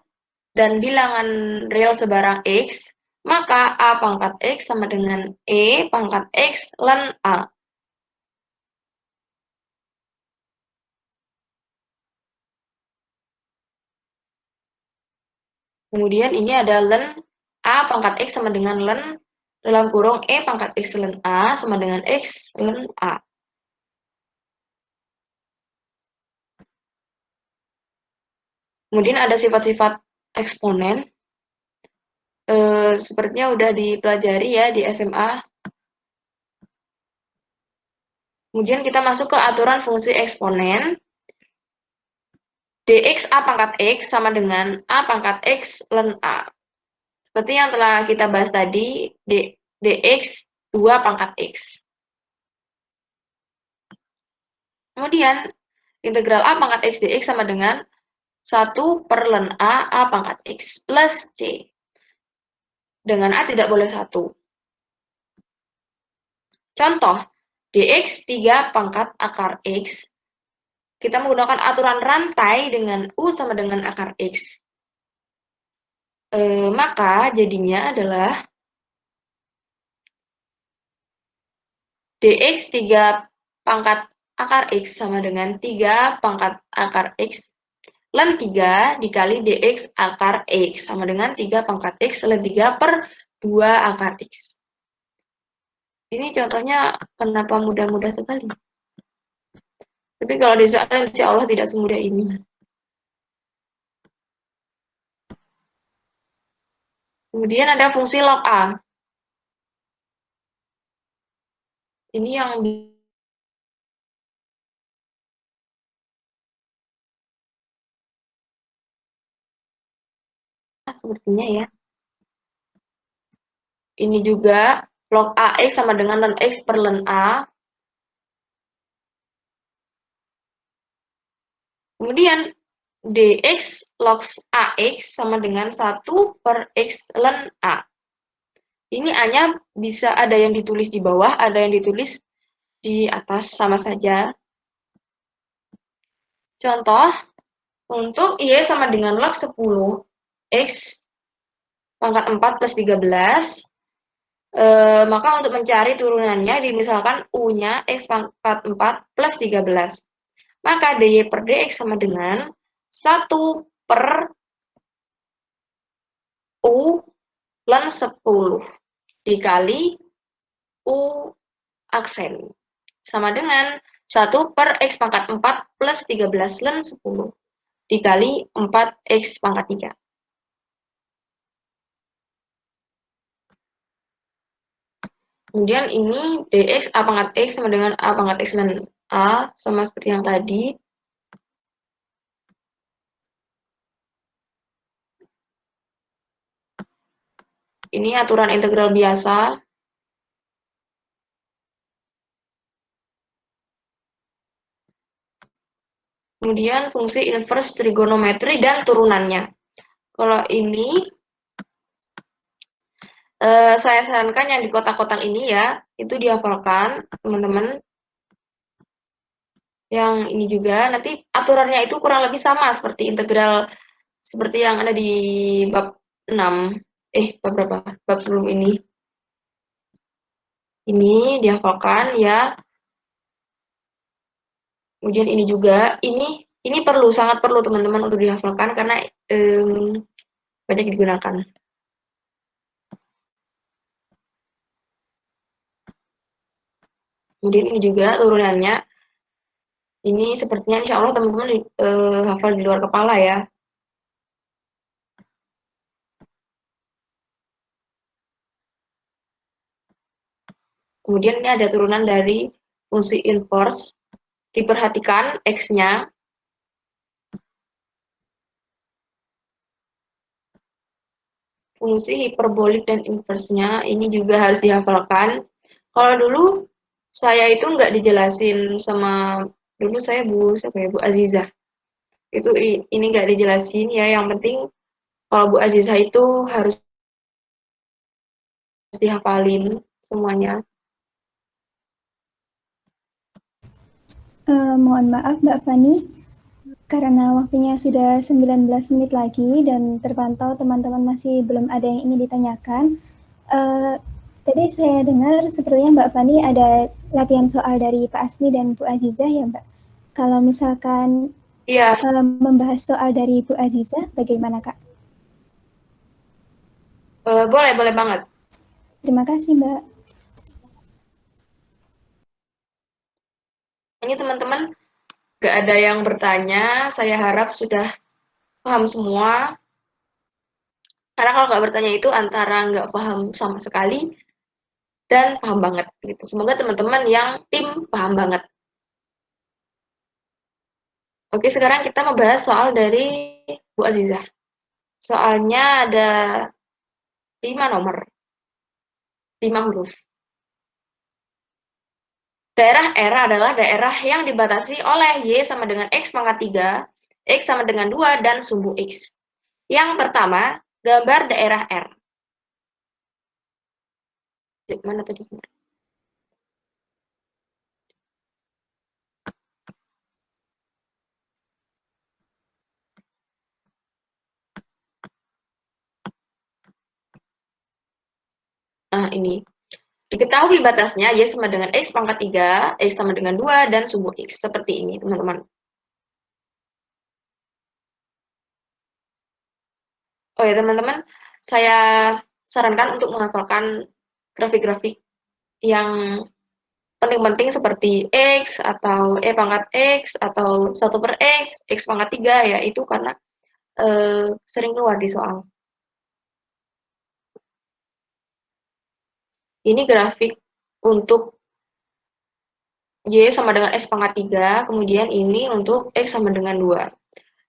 dan bilangan real sebarang X, maka A pangkat X sama dengan E pangkat X ln A. Kemudian ini ada ln A pangkat X sama dengan ln dalam kurung E pangkat X ln A sama dengan X ln A. Kemudian ada sifat-sifat eksponen. Sepertinya udah dipelajari ya di SMA. Kemudian kita masuk ke aturan fungsi eksponen. Dx A pangkat X sama dengan A pangkat X ln A. Seperti yang telah kita bahas tadi, dx 2 pangkat X. Kemudian, integral A pangkat X dx sama dengan 1 per ln A pangkat X plus C. Dengan A tidak boleh 1. Contoh, dx 3 pangkat akar X. Kita menggunakan aturan rantai dengan U sama dengan akar X. Maka jadinya adalah dx 3 pangkat akar X sama dengan 3 pangkat akar X ln 3 dikali dx akar X sama dengan 3 pangkat X ln 3 per 2 akar X. Ini contohnya kenapa mudah-mudah sekali. Tapi kalau di soal insya Allah tidak semudah ini. Kemudian ada fungsi log A. Ini yang sepertinya ya. Ini juga log AX sama dengan ln X per ln A. Kemudian dx log AX sama dengan 1 per X ln A. Ini A-nya bisa ada yang ditulis di bawah, ada yang ditulis di atas, sama saja. Contoh, untuk Y sama dengan log 10, X pangkat 4 plus 13, maka untuk mencari turunannya, misalkan U-nya X pangkat 4 plus 13. Maka dy per dx sama dengan 1 per U ln 10 dikali U aksen. Sama dengan 1 per X pangkat 4 plus 13 ln 10 dikali 4X pangkat 3. Kemudian ini dx A pangkat X sama dengan A pangkat X ln A, sama seperti yang tadi. Ini aturan integral biasa. Kemudian fungsi inverse trigonometri dan turunannya. Kalau ini, saya sarankan yang di kotak-kotak ini ya, itu dihafalkan, teman-teman. Yang ini juga, nanti aturannya itu kurang lebih sama seperti integral, seperti yang ada di bab 6. Bab berapa? Bab sebelum ini. Ini dihafalkan ya. Kemudian ini juga, ini perlu, sangat perlu teman-teman untuk dihafalkan karena banyak digunakan. Kemudian ini juga turunannya. Ini sepertinya insya Allah teman-teman hafal di luar kepala ya. Kemudian ini ada turunan dari fungsi inverse. Diperhatikan X-nya. Fungsi hiperbolik dan inversnya ini juga harus dihafalkan. Kalau dulu saya itu nggak dijelasin sama, dulu saya Bu Azizah. Itu ini nggak dijelasin ya, yang penting kalau Bu Azizah itu harus dihafalin semuanya. Mohon maaf Mbak Fani, karena waktunya sudah 19 menit lagi dan terpantau teman-teman masih belum ada yang ingin ditanyakan. Tadi saya dengar sepertinya Mbak Fani ada latihan soal dari Pak Asmi dan Bu Azizah ya Mbak. Kalau misalkan Iya, membahas soal dari Bu Azizah, bagaimana Kak? boleh banget. Terima kasih Mbak. Ini teman-teman gak ada yang bertanya, saya harap sudah paham semua. Karena kalau nggak bertanya itu antara nggak paham sama sekali dan paham banget gitu. Semoga teman-teman yang tim paham banget. Oke, sekarang kita membahas soal dari Bu Azizah. Soalnya ada 5 nomor, 5 huruf. Daerah R adalah daerah yang dibatasi oleh Y sama dengan X pangkat 3, X sama dengan 2, dan sumbu X. Yang pertama, gambar daerah R. Mana tadi? Nah, ini. Diketahui batasnya Y sama dengan X pangkat 3, X sama dengan 2, dan sumbu X. Seperti ini, teman-teman. Oh ya, teman-teman, saya sarankan untuk menghafalkan grafik-grafik yang penting-penting seperti X, atau E pangkat X, atau 1/X, X pangkat 3, ya itu karena sering keluar di soal. Ini grafik untuk Y sama dengan X pangkat 3, kemudian ini untuk X sama dengan 2.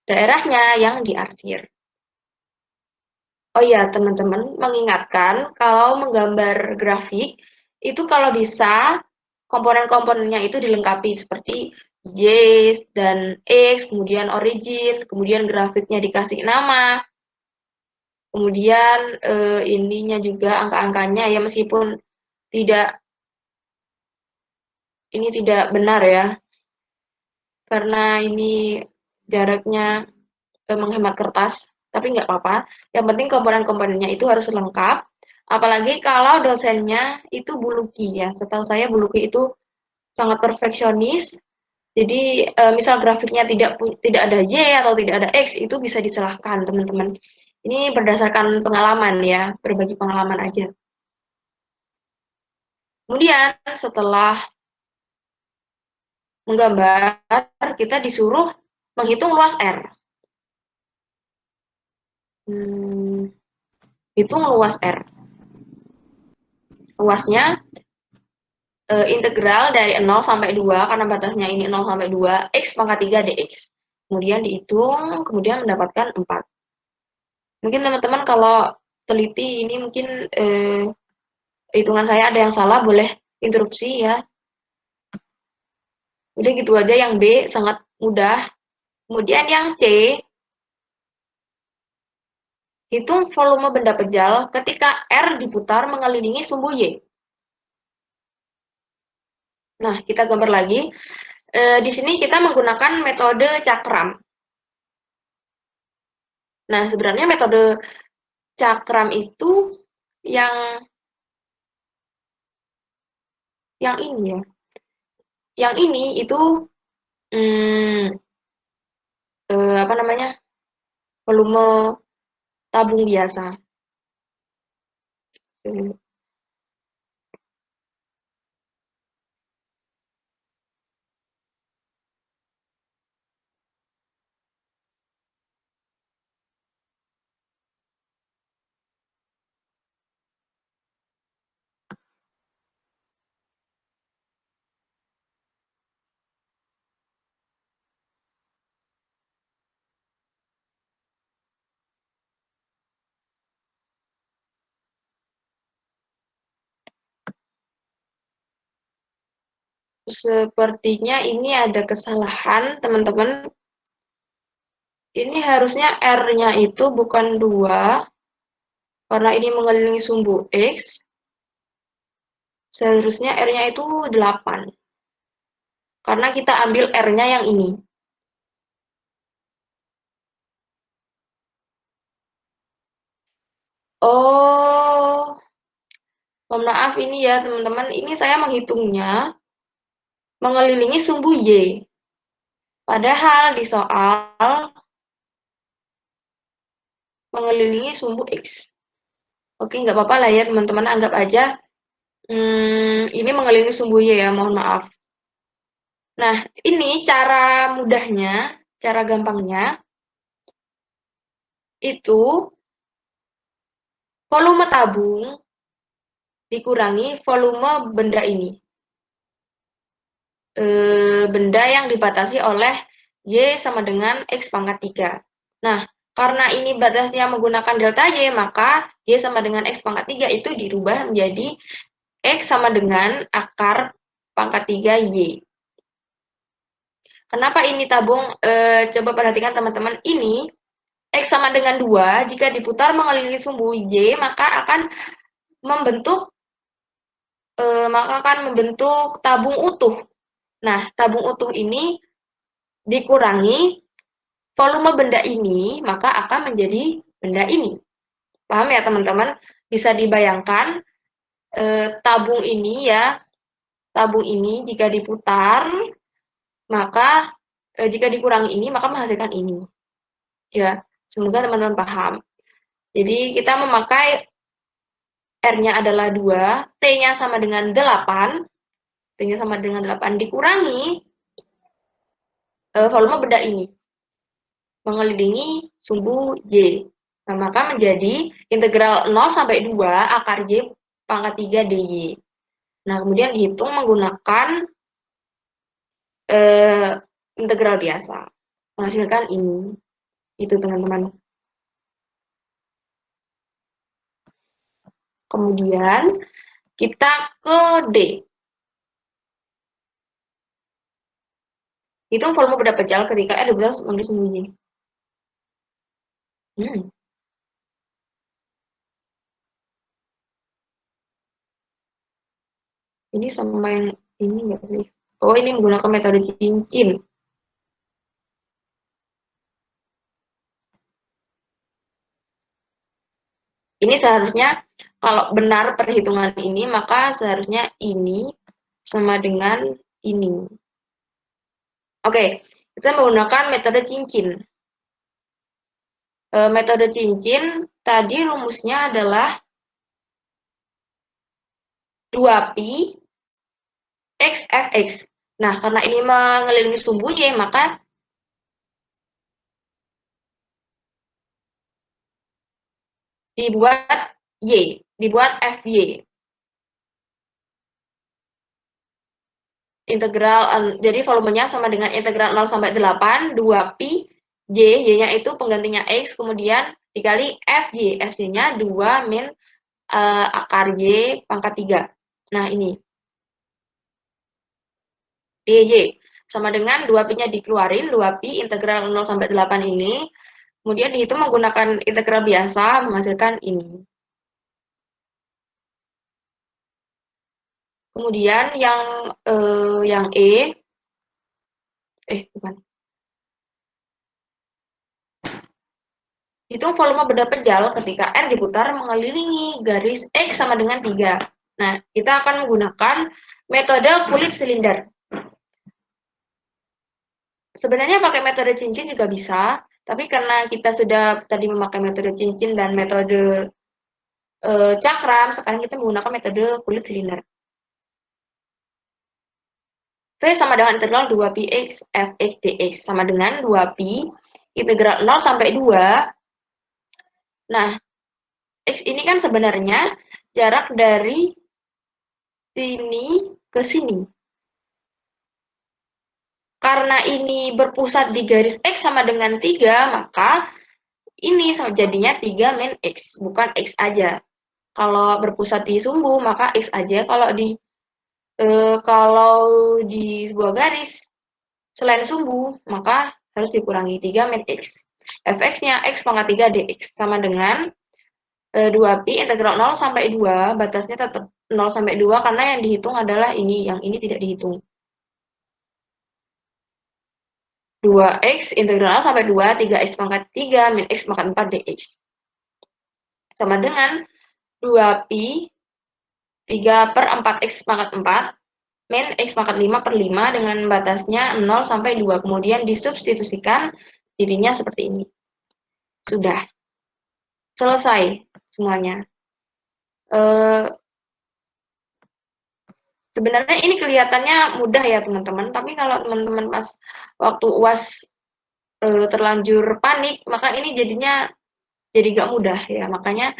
Daerahnya yang diarsir. Oh iya, teman-teman, mengingatkan kalau menggambar grafik, itu kalau bisa komponen-komponennya itu dilengkapi seperti Y dan X, kemudian origin, kemudian grafiknya dikasih nama, kemudian ininya juga angka-angkanya ya meskipun tidak ini tidak benar ya, karena ini jaraknya menghemat kertas, tapi nggak apa-apa. Yang penting komponen-komponennya itu harus lengkap. Apalagi kalau dosennya itu Buluki ya. Setahu saya Buluki itu sangat perfeksionis. Jadi misal grafiknya tidak ada Y atau tidak ada X itu bisa disalahkan teman-teman. Ini berdasarkan pengalaman ya, berbagi pengalaman aja. Kemudian setelah menggambar, kita disuruh menghitung luas R. Hitung luas R. Luasnya integral dari 0 sampai 2, karena batasnya ini 0 sampai 2, X pangkat 3 dx. Kemudian dihitung, kemudian mendapatkan 4. Mungkin teman-teman kalau teliti ini mungkin hitungan saya ada yang salah, boleh interupsi ya. Udah gitu aja yang B, sangat mudah. Kemudian yang C, hitung volume benda pejal ketika R diputar mengelilingi sumbu Y. Nah, kita gambar lagi. Di sini kita menggunakan metode cakram. Nah, sebenarnya metode cakram itu yang ini ya. Yang ini itu hmm, apa namanya? Volume tabung biasa. Sepertinya ini ada kesalahan, teman-teman. Ini harusnya R-nya itu bukan 2, karena ini mengelilingi sumbu X. Seharusnya R-nya itu 8. Karena kita ambil R-nya yang ini. Oh, mohon maaf ini ya teman-teman. Ini saya menghitungnya mengelilingi sumbu Y. Padahal di soal mengelilingi sumbu X. Oke, nggak apa-apa lah ya teman-teman. Anggap aja ini mengelilingi sumbu Y ya, mohon maaf. Nah, ini cara mudahnya, cara gampangnya, itu volume tabung dikurangi volume benda ini. Benda yang dibatasi oleh Y sama dengan X pangkat 3. Nah, karena ini batasnya menggunakan delta Y, maka Y sama dengan X pangkat 3 itu dirubah menjadi X sama dengan akar pangkat 3 Y. Kenapa ini tabung? Coba perhatikan teman-teman, ini X sama dengan 2, jika diputar mengelilingi sumbu Y, maka akan membentuk tabung utuh. Nah, tabung utuh ini dikurangi volume benda ini, maka akan menjadi benda ini. Paham ya teman-teman? Bisa dibayangkan tabung ini ya, tabung ini jika diputar, maka jika dikurangi ini, maka menghasilkan ini. Ya, semoga teman-teman paham. Jadi kita memakai R-nya adalah 2, T-nya sama dengan 8, T-nya sama dengan 8 dikurangi volume benda ini, mengelilingi sumbu Y. Nah, maka menjadi integral 0 sampai 2 akar Y pangkat 3 DY. Nah, kemudian dihitung menggunakan integral biasa. Menghasilkan ini. Itu teman-teman. Kemudian kita ke D. Hitung volume benda pejal ketika R diputar mengelilingi sumbu Y. Ini sama yang ini nggak sih? Oh, ini menggunakan metode cincin. Ini seharusnya, kalau benar perhitungan ini, maka seharusnya ini sama dengan ini. Oke, kita menggunakan metode cincin. Metode cincin, tadi rumusnya adalah 2pi X Fx. Nah, karena ini mengelilingi sumbu Y, maka dibuat Fy. Integral, jadi volumenya sama dengan integral 0 sampai 8, 2pi, Y-nya itu penggantinya X, kemudian dikali Fy. Fy-nya 2 min akar Y pangkat 3. Nah, ini. dy sama dengan 2pi-nya dikeluarin, 2pi integral 0 sampai 8 ini, kemudian dihitung menggunakan integral biasa, menghasilkan ini. Kemudian yang bukan. Hitung volume benda pejal ketika R diputar mengelilingi garis X sama dengan 3. Nah, kita akan menggunakan metode kulit silinder. Sebenarnya pakai metode cincin juga bisa, tapi karena kita sudah tadi memakai metode cincin dan metode cakram, sekarang kita menggunakan metode kulit silinder. V sama dengan integral 2pi X Fx dx sama dengan 2pi integral 0 sampai 2. Nah, X ini kan sebenarnya jarak dari sini ke sini. Karena ini berpusat di garis X sama dengan 3, maka ini jadinya 3 min X, bukan X aja. Kalau berpusat di sumbu, maka X aja. Kalau di sebuah garis selain sumbu, maka harus dikurangi 3 min X. Fx-nya X pangkat 3 dx sama dengan 2pi integral 0 sampai 2, batasnya tetap 0 sampai 2 karena yang dihitung adalah ini, yang ini tidak dihitung. 2x integral 0 sampai 2, 3x pangkat 3 min x pangkat 4 dx. Sama dengan 2pi 3 per 4x pangkat 4 min x pangkat 5 per 5 dengan batasnya 0 sampai 2. Kemudian disubstitusikan, jadinya seperti ini. Sudah. Selesai semuanya. Sebenarnya ini kelihatannya mudah ya teman-teman, tapi kalau teman-teman pas waktu UAS terlanjur panik, maka ini jadinya jadi gak mudah ya. Makanya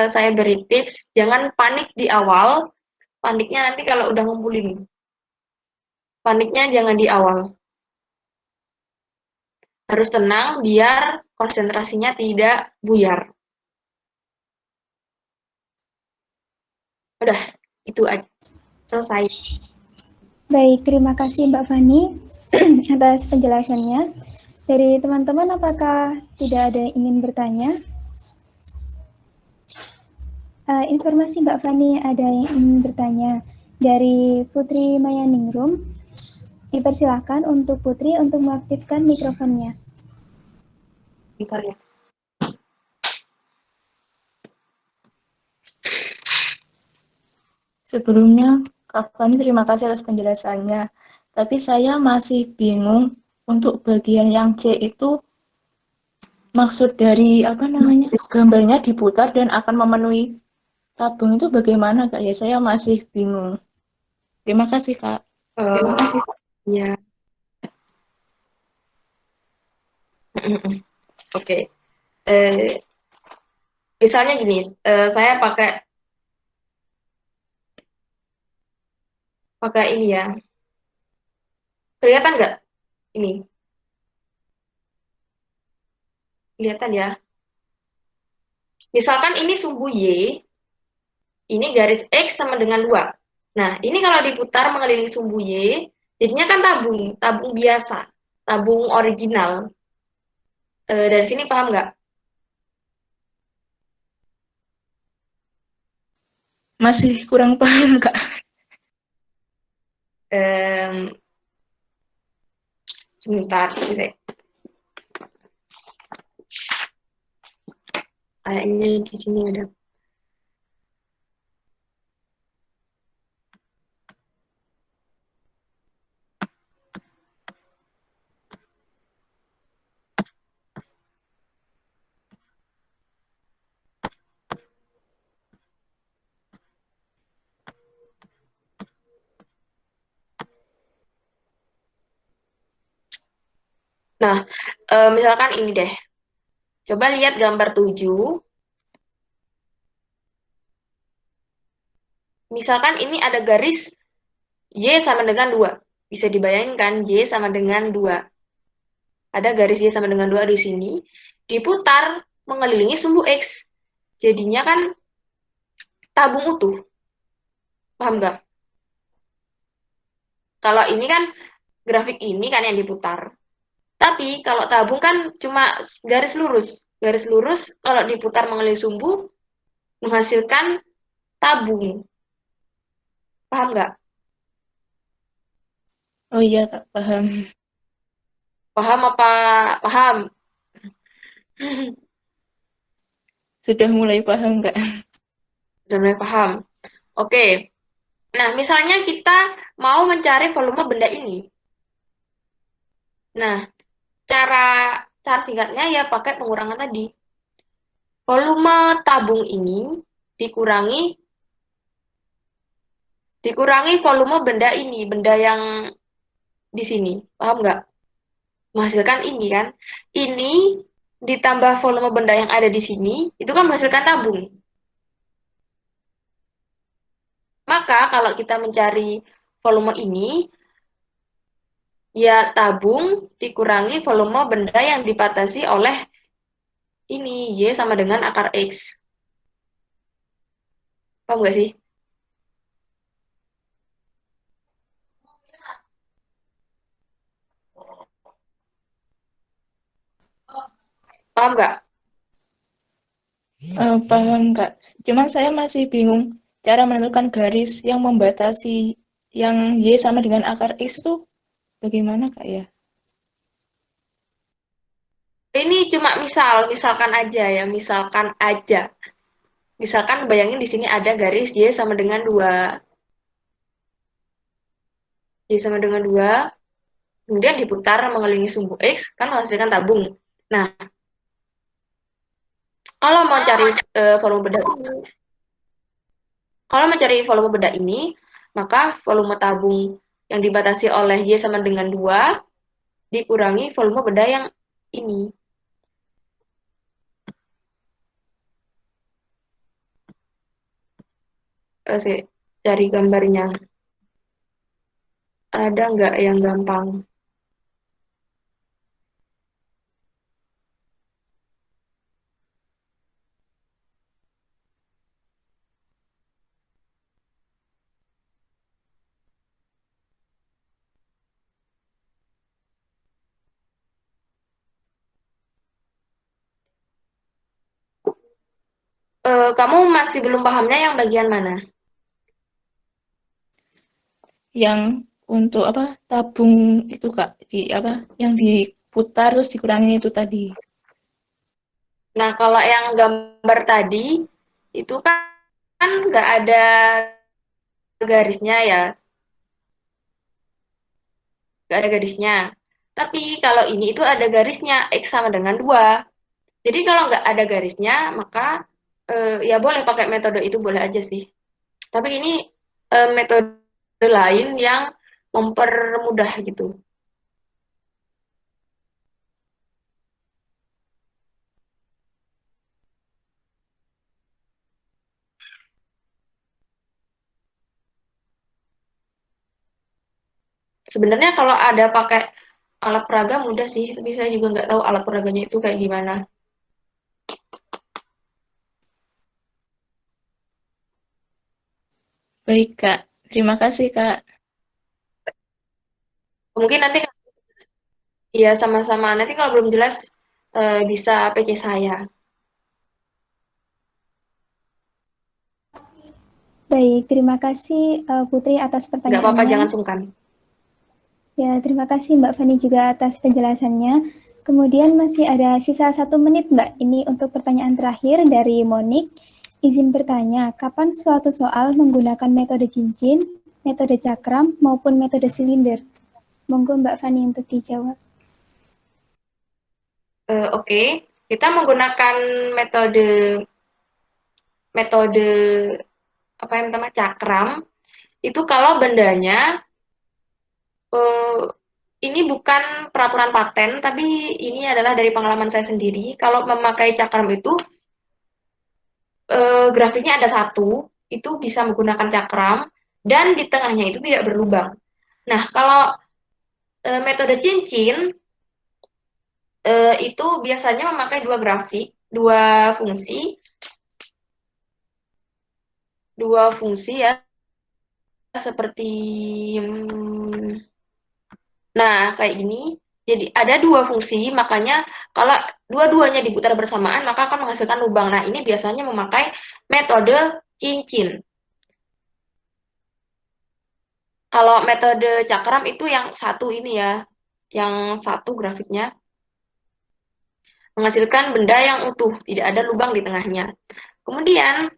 saya beri tips, jangan panik di awal, paniknya nanti kalau udah ngumpulin. Paniknya jangan di awal. Harus tenang biar konsentrasinya tidak buyar. Udah, itu aja. Selesai. Baik, terima kasih Mbak Fani atas penjelasannya. Dari teman-teman, apakah tidak ada yang ingin bertanya? Informasi Mbak Fani ada yang ingin bertanya dari Putri Mayaningrum. Dipersilakan untuk Putri untuk mengaktifkan mikrofonnya. Bentar ya. Sebelumnya, Kak Fani terima kasih atas penjelasannya. Tapi saya masih bingung untuk bagian yang C itu maksud dari apa namanya gambarnya diputar dan akan memenuhi tabung itu bagaimana Kak? Ya saya masih bingung. Terima kasih Kak. Terima kasih. Ya. Oke. Misalnya gini, saya pakai ini ya. Kelihatan nggak? Ini. Kelihatan ya. Misalkan ini sumbu Y, ini garis X sama dengan 2. Nah, ini kalau diputar mengelilingi sumbu Y, jadinya kan tabung biasa, tabung original. Dari sini paham nggak? Masih kurang paham Kak. Sebentar, kayaknya di sini ada. Nah, misalkan ini deh. Coba lihat gambar 7. Misalkan ini ada garis Y sama dengan 2. Bisa dibayangkan Y sama dengan 2. Ada garis Y sama dengan 2 di sini. Diputar mengelilingi sumbu X. Jadinya kan tabung utuh. Paham nggak? Kalau ini kan grafik ini kan yang diputar. Tapi kalau tabung kan cuma garis lurus. Garis lurus kalau diputar mengelilingi sumbu menghasilkan tabung. Paham nggak? Oh iya Kak, paham. Paham apa? Paham. Sudah mulai paham Kak. Sudah mulai paham. Oke. Nah, misalnya kita mau mencari volume benda ini. Nah, cara cara singkatnya ya pakai pengurangan tadi. Volume tabung ini dikurangi dikurangi volume benda ini, benda yang di sini. Paham nggak? Menghasilkan ini kan. Ini ditambah volume benda yang ada di sini, itu kan menghasilkan tabung. Maka kalau kita mencari volume ini, ya tabung dikurangi volume benda yang dibatasi oleh ini, Y sama dengan akar X. Paham nggak sih? Paham nggak? Paham, Kak. Cuman saya masih bingung cara menentukan garis yang membatasi yang Y sama dengan akar X itu bagaimana, Kak ya? Ini cuma misalkan aja ya, misalkan aja. Misalkan bayangin di sini ada garis Y sama dengan 2. Y sama dengan 2, kemudian diputar mengelilingi sumbu X, kan menghasilkan tabung. Nah, kalau mau cari volume bedah ini, kalau mencari volume bedah ini, maka volume tabung yang dibatasi oleh Y sama dengan 2 dikurangi volume bedah yang ini. Saya cari gambarnya. Ada nggak yang gampang? Kamu masih belum pahamnya yang bagian mana? Yang untuk apa tabung itu, Kak, di apa yang diputar terus dikurangin itu tadi. Nah, kalau yang gambar tadi, itu kan nggak ada garisnya ya, nggak ada garisnya. Tapi kalau ini itu ada garisnya, X sama dengan 2. Jadi kalau nggak ada garisnya, maka ya boleh pakai metode itu, boleh aja sih. Tapi ini metode lain yang mempermudah gitu. Sebenarnya kalau ada pakai alat peraga mudah sih, tapi saya juga nggak tahu alat peraganya itu kayak gimana. Baik, Kak. Terima kasih, Kak. Mungkin nanti ya sama-sama. Nanti kalau belum jelas bisa PC saya. Baik, terima kasih Putri atas Nggak apa-apa, pertanyaannya. jangan sungkan. Ya, terima kasih Mbak Fani juga atas penjelasannya. Kemudian masih ada sisa 1 menit Mbak, ini untuk pertanyaan terakhir dari Monik. Izin bertanya, kapan suatu soal menggunakan metode cincin, metode cakram, maupun metode silinder? Monggo Mbak Fani untuk dijawab. Oke, kita menggunakan metode metode apa yang pertama cakram itu kalau bendanya ini bukan peraturan paten, tapi ini adalah dari pengalaman saya sendiri. Kalau memakai cakram itu grafiknya ada satu, itu bisa menggunakan cakram dan di tengahnya itu tidak berlubang. Nah, kalau metode cincin itu biasanya memakai dua grafik, dua fungsi ya, seperti nah kayak ini. Jadi ada dua fungsi, makanya kalau dua-duanya diputar bersamaan maka akan menghasilkan lubang. Nah, ini biasanya memakai metode cincin. Kalau metode cakram itu yang satu ini ya, yang satu grafiknya menghasilkan benda yang utuh, tidak ada lubang di tengahnya. Kemudian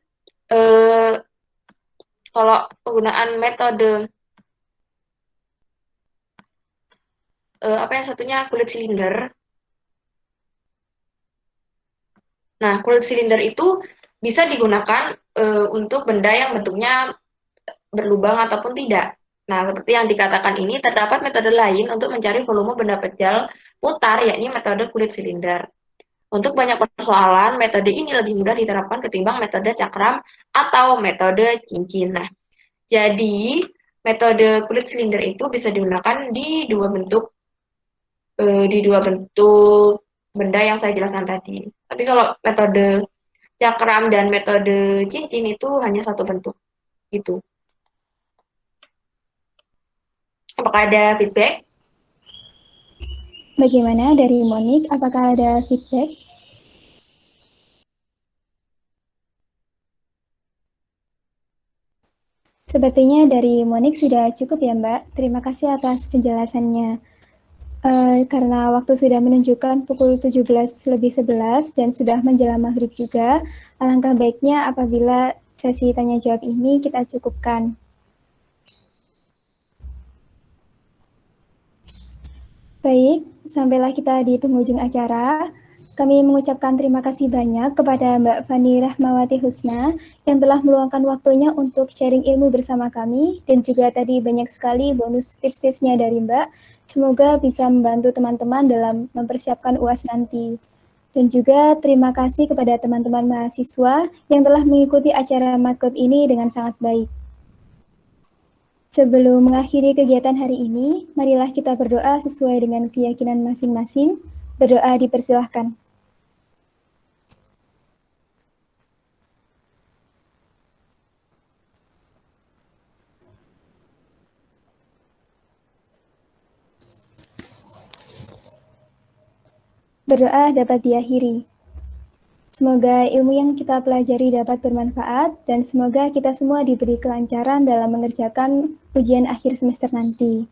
eh, kalau penggunaan metode apa yang satunya kulit silinder. Nah, kulit silinder itu bisa digunakan untuk benda yang bentuknya berlubang ataupun tidak. Nah, seperti yang dikatakan ini, terdapat metode lain untuk mencari volume benda pejal putar, yakni metode kulit silinder. Untuk banyak persoalan, metode ini lebih mudah diterapkan ketimbang metode cakram atau metode cincin. Nah, jadi metode kulit silinder itu bisa digunakan di dua bentuk benda yang saya jelaskan tadi. Tapi kalau metode cakram dan metode cincin itu hanya satu bentuk. Gitu. Apakah ada feedback? Bagaimana dari Monik? Apakah ada feedback? Sepertinya dari Monik sudah cukup ya Mbak. Terima kasih atas penjelasannya. Karena waktu sudah menunjukkan pukul 17:11 dan sudah menjelang maghrib juga, alangkah baiknya apabila sesi tanya jawab ini kita cukupkan. Baik, sampailah kita di penghujung acara. Kami mengucapkan terima kasih banyak kepada Mbak Fani Rahmawati Husna yang telah meluangkan waktunya untuk sharing ilmu bersama kami dan juga tadi banyak sekali bonus tips-tipsnya dari Mbak. Semoga bisa membantu teman-teman dalam mempersiapkan UAS nanti. Dan juga terima kasih kepada teman-teman mahasiswa yang telah mengikuti acara Matkul ini dengan sangat baik. Sebelum mengakhiri kegiatan hari ini, marilah kita berdoa sesuai dengan keyakinan masing-masing. Berdoa dipersilahkan. Berdoa dapat diakhiri. Semoga ilmu yang kita pelajari dapat bermanfaat dan semoga kita semua diberi kelancaran dalam mengerjakan ujian akhir semester nanti.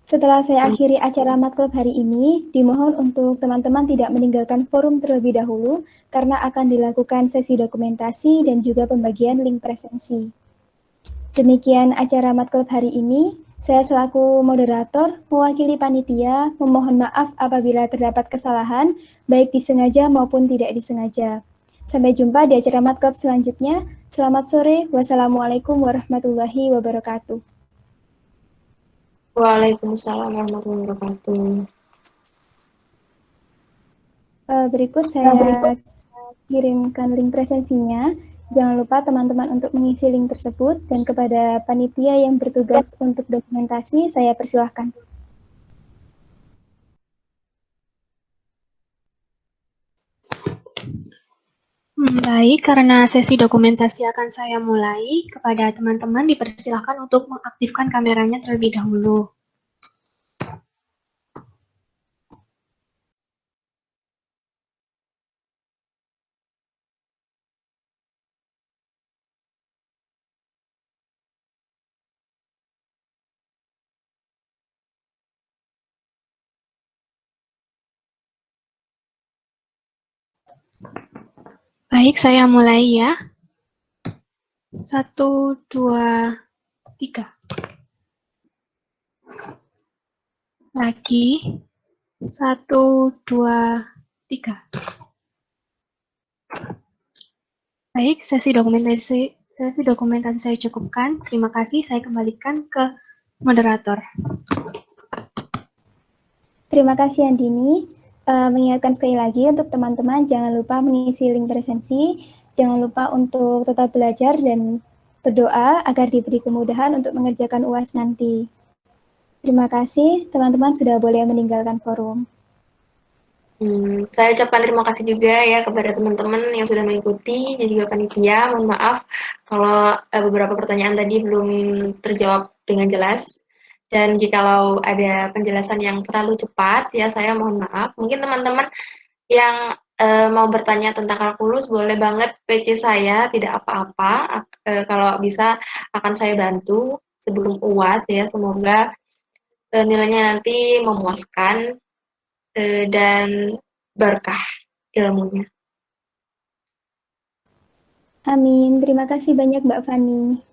Setelah saya akhiri acara Matkul hari ini, dimohon untuk teman-teman tidak meninggalkan forum terlebih dahulu karena akan dilakukan sesi dokumentasi dan juga pembagian link presensi. Demikian acara Matkul hari ini. Saya selaku moderator mewakili panitia memohon maaf apabila terdapat kesalahan, baik disengaja maupun tidak disengaja. Sampai jumpa di acara Matkul selanjutnya. Selamat sore. Wassalamualaikum warahmatullahi wabarakatuh. Waalaikumsalam warahmatullahi wabarakatuh. Berikut saya kirimkan link presensinya. Jangan lupa teman-teman untuk mengisi link tersebut dan kepada panitia yang bertugas untuk dokumentasi, saya persilahkan. Baik, karena sesi dokumentasi akan saya mulai, kepada teman-teman dipersilahkan untuk mengaktifkan kameranya terlebih dahulu. Baik, saya mulai ya. 1, 2, 3. Lagi. 1, 2, 3. Baik, sesi dokumentasi saya cukupkan. Terima kasih, saya kembalikan ke moderator. Terima kasih Andini. Mengingatkan sekali lagi untuk teman-teman jangan lupa mengisi link presensi, jangan lupa untuk tetap belajar dan berdoa agar diberi kemudahan untuk mengerjakan UAS nanti. Terima kasih, teman-teman sudah boleh meninggalkan forum. Saya ucapkan terima kasih juga ya kepada teman-teman yang sudah mengikuti, dan juga panitia. Mohon maaf kalau beberapa pertanyaan tadi belum terjawab dengan jelas. Dan jikalau ada penjelasan yang terlalu cepat, ya saya mohon maaf. Mungkin teman-teman yang mau bertanya tentang kalkulus, boleh banget PC saya, tidak apa-apa. Kalau bisa akan saya bantu sebelum UAS ya. Semoga nilainya nanti memuaskan dan berkah ilmunya. Amin. Terima kasih banyak Mbak Fani.